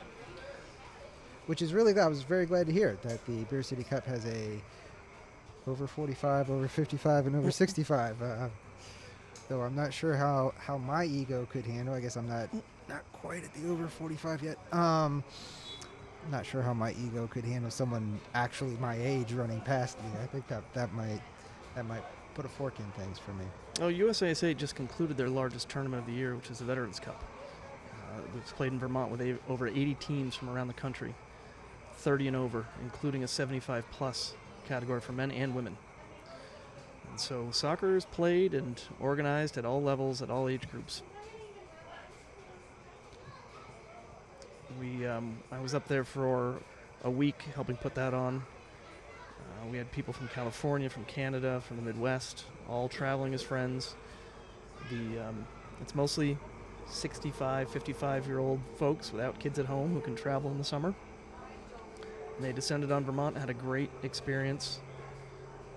Which is really good. I was very glad to hear that the Beer City Cup has a over 45, over 55, and over 65. Though I'm not sure how my ego could handle. I guess I'm not quite at the over 45 yet. Not sure how my ego could handle someone actually my age running past me. I think that might put a fork in things for me. Oh, USASA just concluded their largest tournament of the year, which is the Veterans Cup. It was played in Vermont with over 80 teams from around the country, 30 and over, including a 75-plus category for men and women. And so soccer is played and organized at all levels, at all age groups. I was up there for a week helping put that on. We had people from California, from Canada, from the Midwest, all traveling as friends. It's mostly 65, 55-year-old folks without kids at home who can travel in the summer. And they descended on Vermont, had a great experience,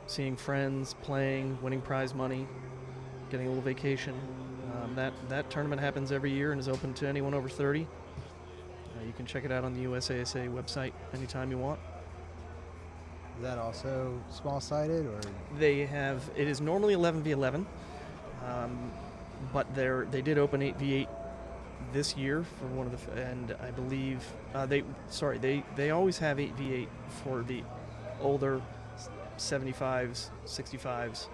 seeing friends, playing, winning prize money, getting a little vacation. That tournament happens every year and is open to anyone over 30. You can check it out on the USASA website anytime you want. Is that also small-sided, or? It is normally 11v11, but they did open 8v8 this year for one of the, and I believe they always have 8v8 for the older 75s, 65s,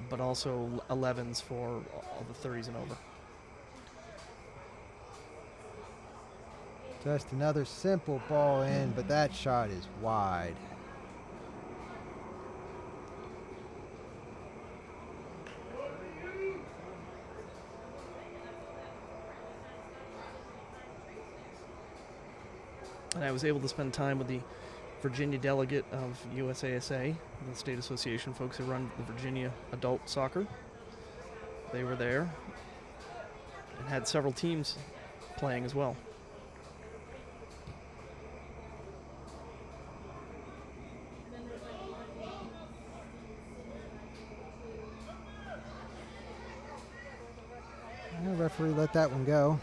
but also 11s for all the 30s and over. Just another simple ball in, but that shot is wide. And I was able to spend time with the Virginia delegate of USASA, the state association folks who run the Virginia adult soccer. They were there and had several teams playing as well. Referee let that one go.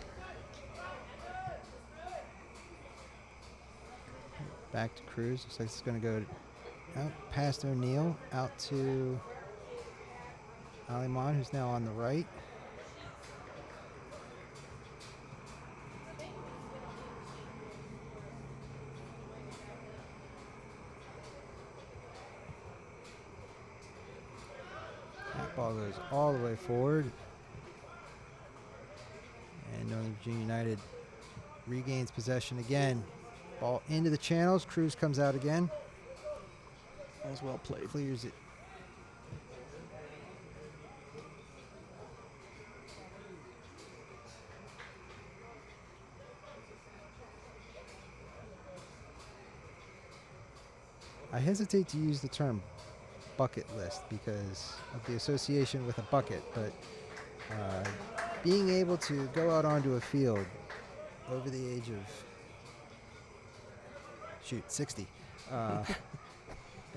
Back to Cruz. Looks like it's going to go out past O'Neill, out to Aliman, who's now on the right. That ball goes all the way forward. And Northern Virginia United regains possession again. Ball into the channels. Cruz comes out again. That was well played. Clears it. I hesitate to use the term bucket list because of the association with a bucket, but being able to go out onto a field over the age of 60,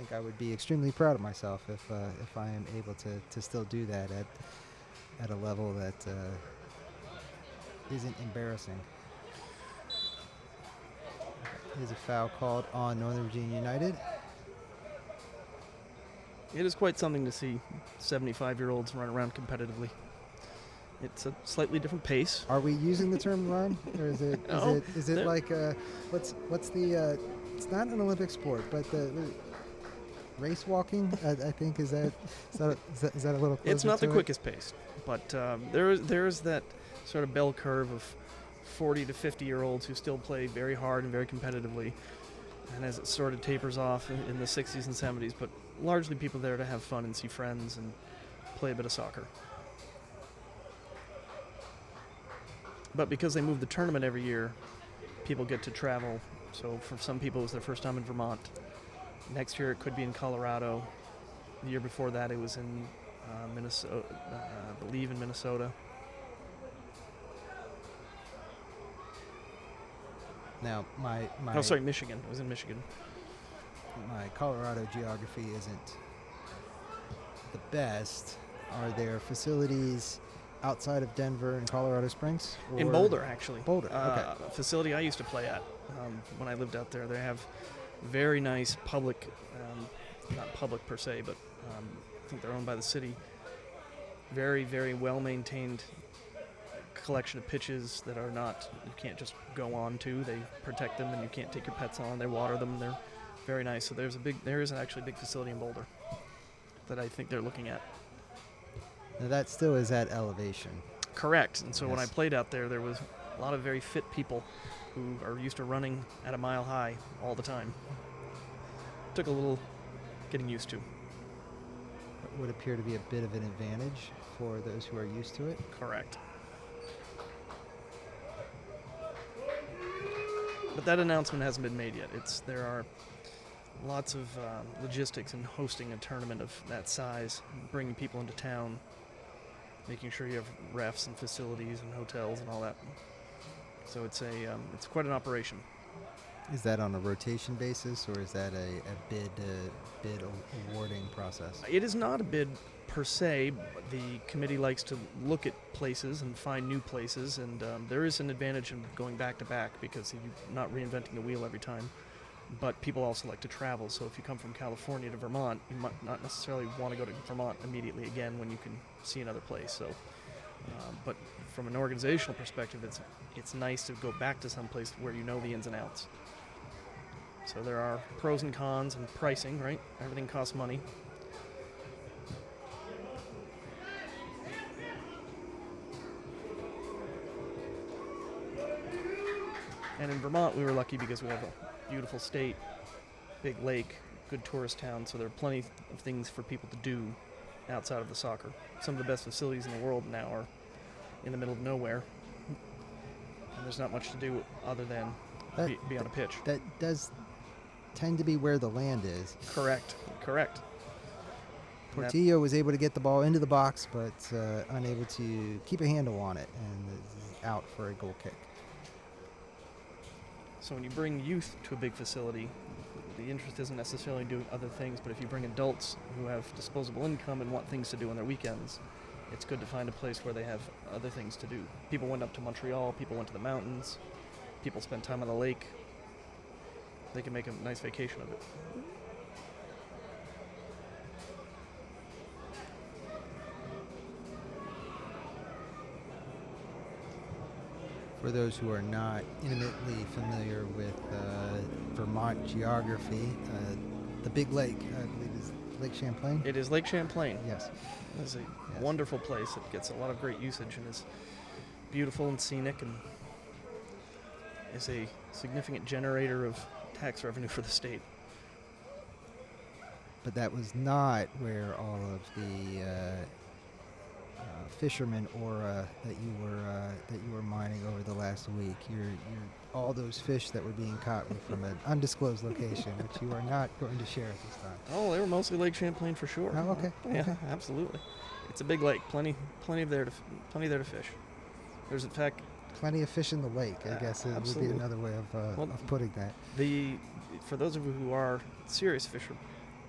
think I would be extremely proud of myself if I am able to still do that at a level that isn't embarrassing. Is a foul called on Northern Virginia United. It is quite something to see 75-year-olds run around competitively. It's a slightly different pace. Are we using the term run, or is it No, like what's the it's not an Olympic sport, but the race walking? I think is that a little closer It's not to the it? quickest pace, but there is that sort of bell curve of 40 to 50-year-olds who still play very hard and very competitively, and as it sort of tapers off in the 60s and 70s, but largely people there to have fun and see friends and play a bit of soccer. But because they move the tournament every year, people get to travel. So for some people, it's their first time in Vermont. Next year, it could be in Colorado. The year before that, it was in Minnesota, I believe in Minnesota. Now my Oh, sorry, Michigan. It was in Michigan. my Colorado geography isn't the best. Are there facilities outside of Denver and Colorado Springs? In or- Boulder, actually. Boulder, okay. A facility I used to play at when I lived out there. They have very nice public, not public per se, but I think they're owned by the city. Very, very well-maintained collection of pitches that are not, you can't just go on to. They protect them and you can't take your pets on. They water them. They're very nice. So there is actually a big facility in Boulder that I think they're looking at. Now that still is at elevation. Correct. And so when I Yes. played out there was a lot of very fit people who are used to running at a mile high all the time. Took a little getting used to. It would appear to be a bit of an advantage for those who are used to it. Correct. But that announcement hasn't been made yet. There are lots of logistics in hosting a tournament of that size, bringing people into town, making sure you have refs and facilities and hotels and all that. So it's quite an operation. Is that on a rotation basis, or is that a bid awarding process? It is not a bid per se. But the committee likes to look at places and find new places, and there is an advantage in going back to back because you're not reinventing the wheel every time. But people also like to travel, so if you come from California to Vermont, you might not necessarily want to go to Vermont immediately again when you can see another place. So, but from an organizational perspective, it's nice to go back to some place where you know the ins and outs. So there are pros and cons and pricing, right? Everything costs money. And in Vermont, we were lucky because we have a beautiful state, big lake, good tourist town, so there are plenty of things for people to do outside of the soccer. Some of the best facilities in the world now are in the middle of nowhere, and there's not much to do other than be on a pitch. That does tend to be where the land is. Correct. Portillo was able to get the ball into the box, but unable to keep a handle on it, and is out for a goal kick. So when you bring youth to a big facility, the interest isn't necessarily doing other things, but if you bring adults who have disposable income and want things to do on their weekends, it's good to find a place where they have other things to do. People went up to Montreal, people went to the mountains, people spent time on the lake. They can make a nice vacation of it. For those who are not intimately familiar with Vermont geography, the Big Lake, I believe, is Lake Champlain. It is Lake Champlain. Yes. It's a wonderful place. It gets a lot of great usage and is beautiful and scenic and is a significant generator of tax revenue for the state. But that was not where all of the fishermen aura that you were mining over the last week. All those fish that were being caught were from an undisclosed location, which you are not going to share at this time. Oh, they were mostly Lake Champlain for sure. Oh, okay. Yeah, Okay. absolutely. It's a big lake. Plenty there to fish. There's in fact Plenty of fish in the lake, I guess it would be absolutely. another way of putting that. for those of you who are serious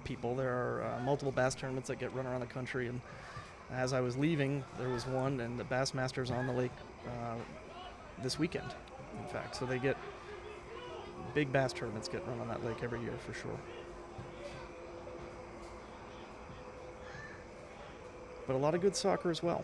people. There are multiple bass tournaments that get run around the country, and as I was leaving, there was one, and the Bassmasters on the lake this weekend, in fact. So they get big bass tournaments get run on that lake every year for sure. But a lot of good soccer as well.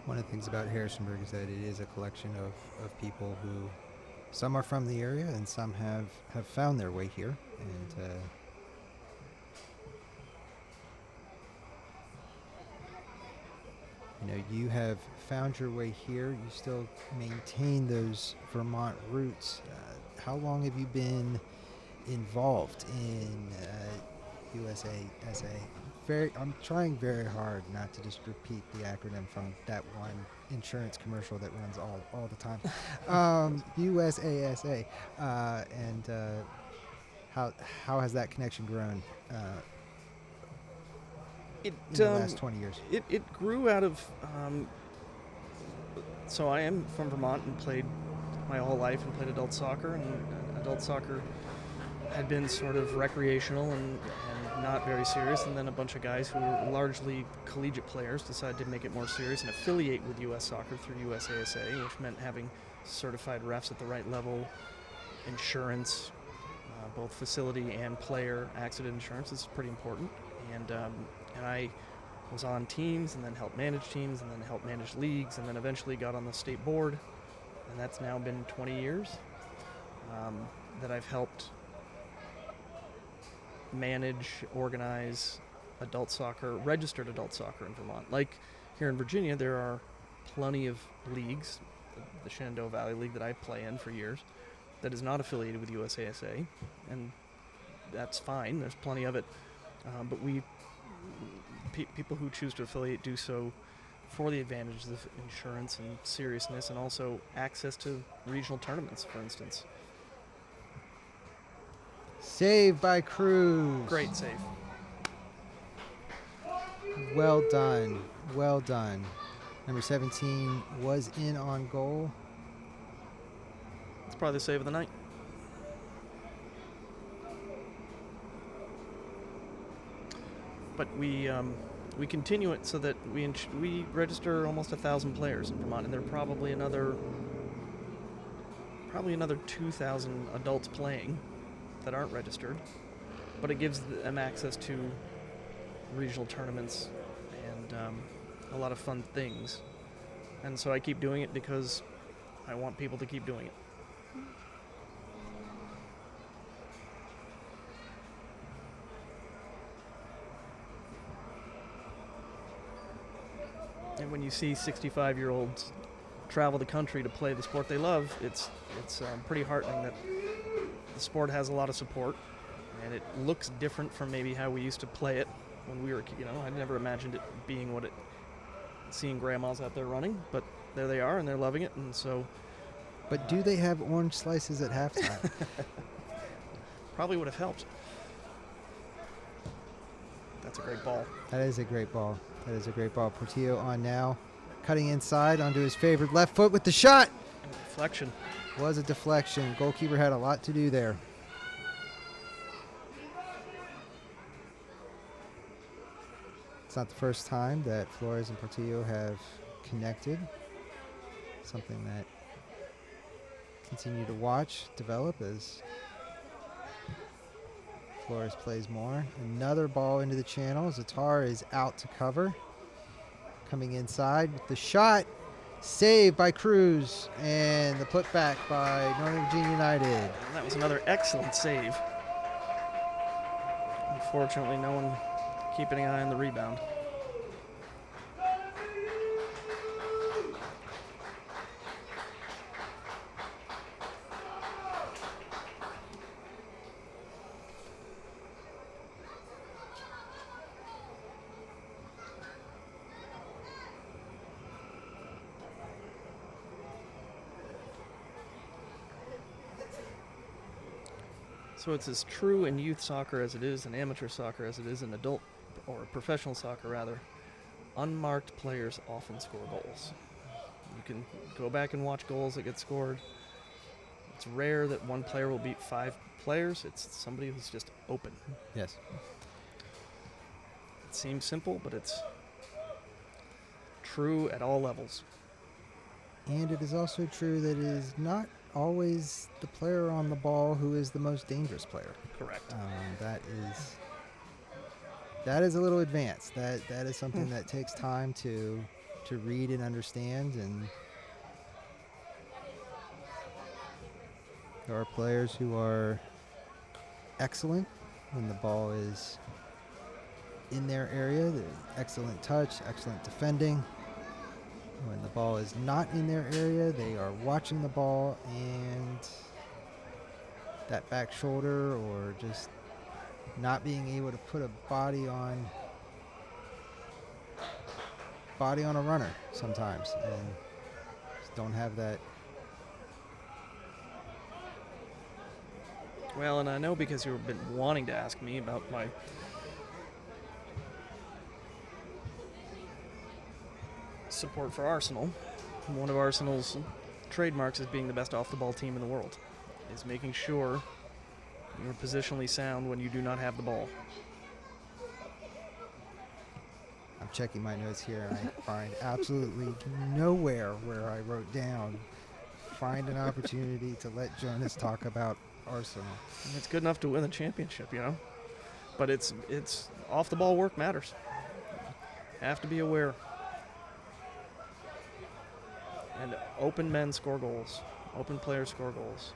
One of the things about Harrisonburg is that it is a collection of people who, some are from the area and some have found their way here. And you have found your way here. You still maintain those Vermont roots. How long have you been involved in USASA? I'm trying very hard not to just repeat the acronym from that one insurance commercial that runs all the time. USASA. And how has that connection grown in the last 20 years? It grew out of... so I am from Vermont and played my whole life and played adult soccer. And adult soccer had been sort of recreational and not very serious, and then a bunch of guys who were largely collegiate players decided to make it more serious and affiliate with U.S. Soccer through USASA, which meant having certified refs at the right level, insurance, both facility and player accident insurance is pretty important, and I was on teams and then helped manage teams and then helped manage leagues and then eventually got on the state board, and that's now been 20 years that I've helped manage, organize adult soccer, registered adult soccer in Vermont. Like here in Virginia, there are plenty of leagues, the Shenandoah Valley League that I play in for years, that is not affiliated with USASA, and that's fine. There's plenty of it, but people who choose to affiliate do so for the advantages of insurance and seriousness, and also access to regional tournaments, for instance. Save by Cruz. Great save. Well done. Well done. Number 17 was in on goal. It's probably the save of the night. But we continue it so that we register almost 1,000 players in Vermont, and there are probably another 2,000 adults playing that aren't registered, but it gives them access to regional tournaments and a lot of fun things. And so I keep doing it because I want people to keep doing it. And when you see 65-year-olds travel the country to play the sport they love, it's pretty heartening that the sport has a lot of support, and it looks different from maybe how we used to play it when we were, I never imagined it being seeing grandmas out there running, but there they are, and they're loving it, and so. But do they have orange slices at halftime? Probably would have helped. That's a great ball. That is a great ball. That is a great ball. Portillo on now, cutting inside onto his favorite left foot with the shot. And a deflection. Was a deflection. Goalkeeper had a lot to do there. It's not the first time that Flores and Portillo have connected. Something that continue to watch develop as Flores plays more. Another ball into the channel. Zatar is out to cover. Coming inside with the shot. Saved by Cruz, and the putback by Northern Virginia United. And that was another excellent save. Unfortunately, no one keeping an eye on the rebound. So it's as true in youth soccer as it is in amateur soccer, as it is in adult or professional soccer, rather. Unmarked players often score goals. You can go back and watch goals that get scored. It's rare that one player will beat 5 players. It's somebody who's just open. Yes. It seems simple, but it's true at all levels. And it is also true that it is not always the player on the ball who is the most dangerous player. Correct. That is a little advanced. That is something that takes time to read and understand. And there are players who are excellent when the ball is in their area. Excellent touch, excellent defending. When the ball is not in their area, they are watching the ball, and that back shoulder or just not being able to put a body on a runner sometimes, and just don't have that. Well, and I know because you've been wanting to ask me about my support for Arsenal. One of Arsenal's trademarks as being the best off-the-ball team in the world is making sure you're positionally sound when you do not have the ball. I'm checking my notes here, and I find absolutely nowhere where I wrote down find an opportunity to let Jonas talk about Arsenal. It's good enough to win the championship, you know. But it's off-the-ball work matters. Have to be aware. And open men score goals. Open players score goals.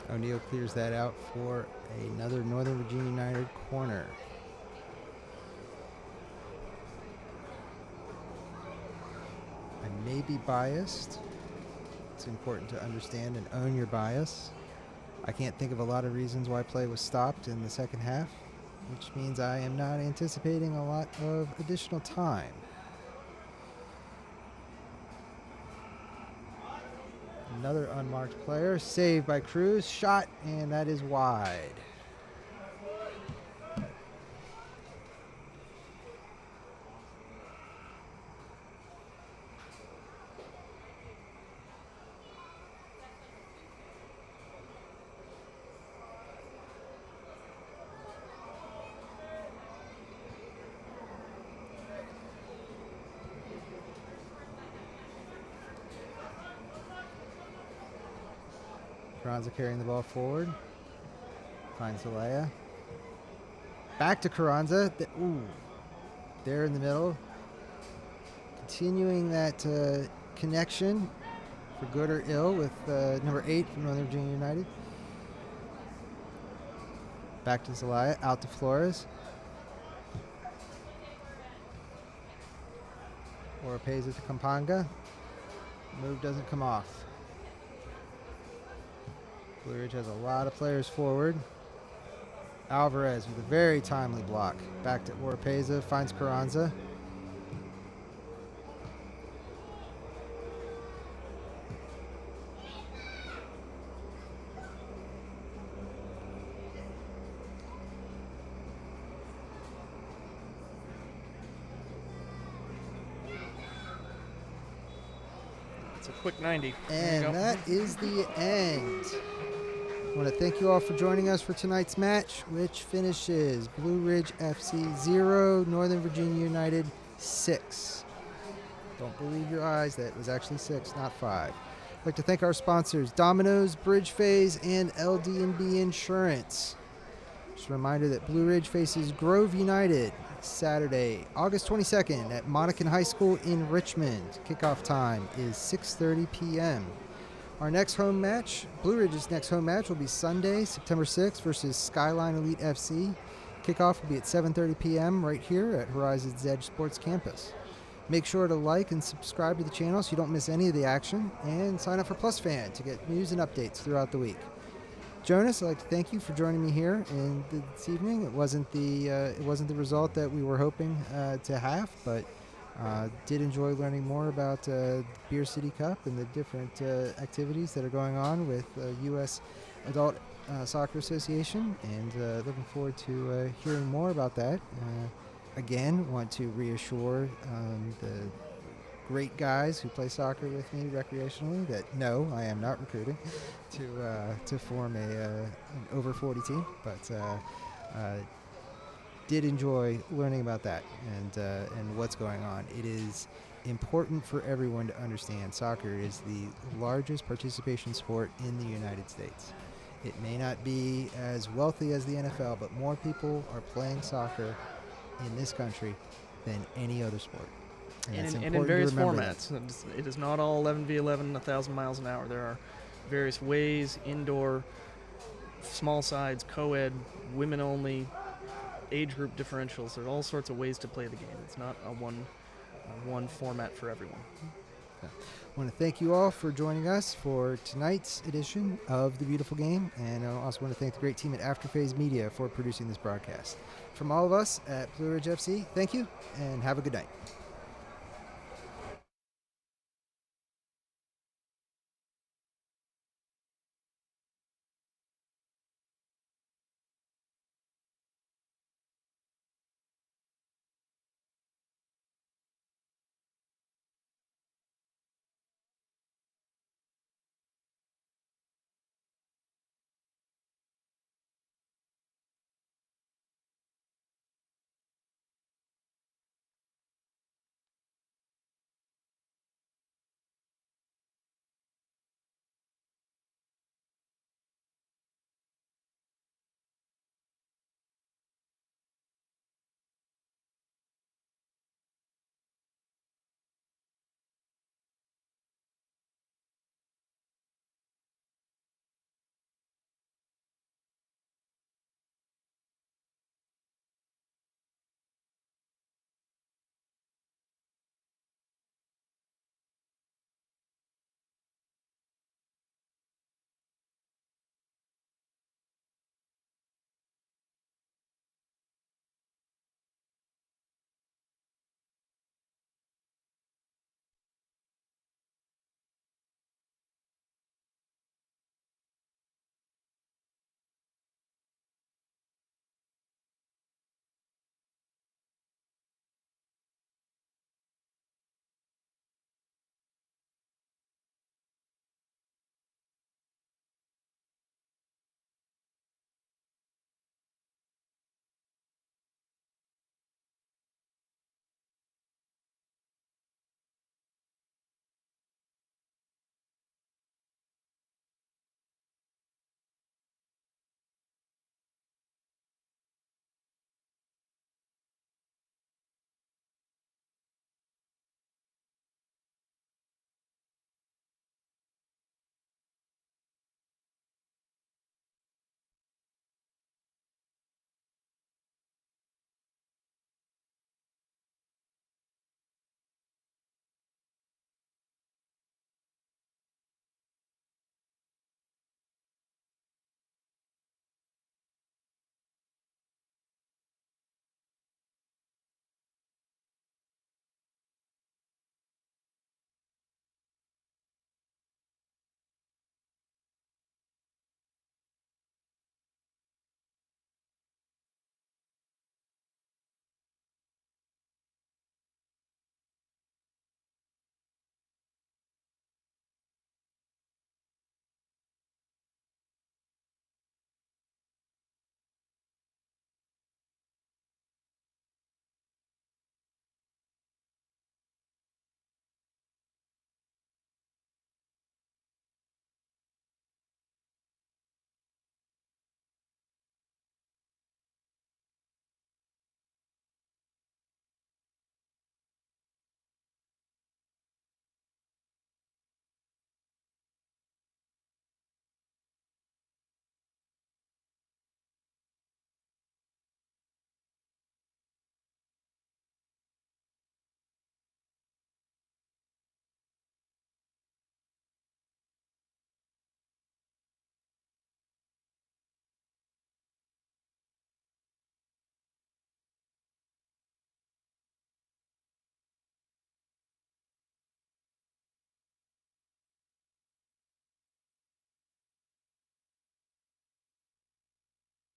O'Neill clears that out for another Northern Virginia United corner. I may be biased. It's important to understand and own your bias. I can't think of a lot of reasons why play was stopped in the second half, which means I am not anticipating a lot of additional time. Another unmarked player, saved by Cruz, shot, and that is wide. Carranza carrying the ball forward. Finds Zelaya. Back to Carranza. There in the middle. Continuing that connection for good or ill with number 8 from Northern Virginia United. Back to Zelaya. Out to Flores. Oropeza to Campanga. Move doesn't come off. Blue Ridge has a lot of players forward. Alvarez with a very timely block. Back to Oropeza, finds Carranza. It's a quick 90. And that is the end. I want to thank you all for joining us for tonight's match, which finishes Blue Ridge FC 0, Northern Virginia United 6. Don't believe your eyes, that was actually 6, not 5. I'd like to thank our sponsors, Domino's, Bridge Phase, and LD&B Insurance. Just a reminder that Blue Ridge faces Grove United Saturday, August 22nd at Monacan High School in Richmond. Kickoff time is 6:30 p.m. Our next home match, Blue Ridge's next home match, will be Sunday, September 6th versus Skyline Elite FC. Kickoff will be at 7:30 p.m. right here at Horizon's Edge Sports Campus. Make sure to like and subscribe to the channel so you don't miss any of the action, and sign up for Plus Fan to get news and updates throughout the week. Jonas, I'd like to thank you for joining me here this evening. It wasn't the result that we were hoping to have, but did enjoy learning more about Beer City Cup and the different activities that are going on with U.S. Adult Soccer Association, and looking forward to hearing more about that. Again, want to reassure the great guys who play soccer with me recreationally that no, I am not recruiting to form an over 40 team, but did enjoy learning about that and what's going on. It is important for everyone to understand soccer is the largest participation sport in the United States. It may not be as wealthy as the NFL, but more people are playing soccer in this country than any other sport. And in various formats. It is not all 11v11, 1,000 miles an hour. There are various ways, indoor, small sides, co-ed, women only, age group differentials. There are all sorts of ways to play the game. It's not a one format for everyone. I want to thank you all for joining us for tonight's edition of The Beautiful Game, and I also want to thank the great team at Afterphase Media for producing this broadcast. From all of us at Blue Ridge FC, thank you, and have a good night.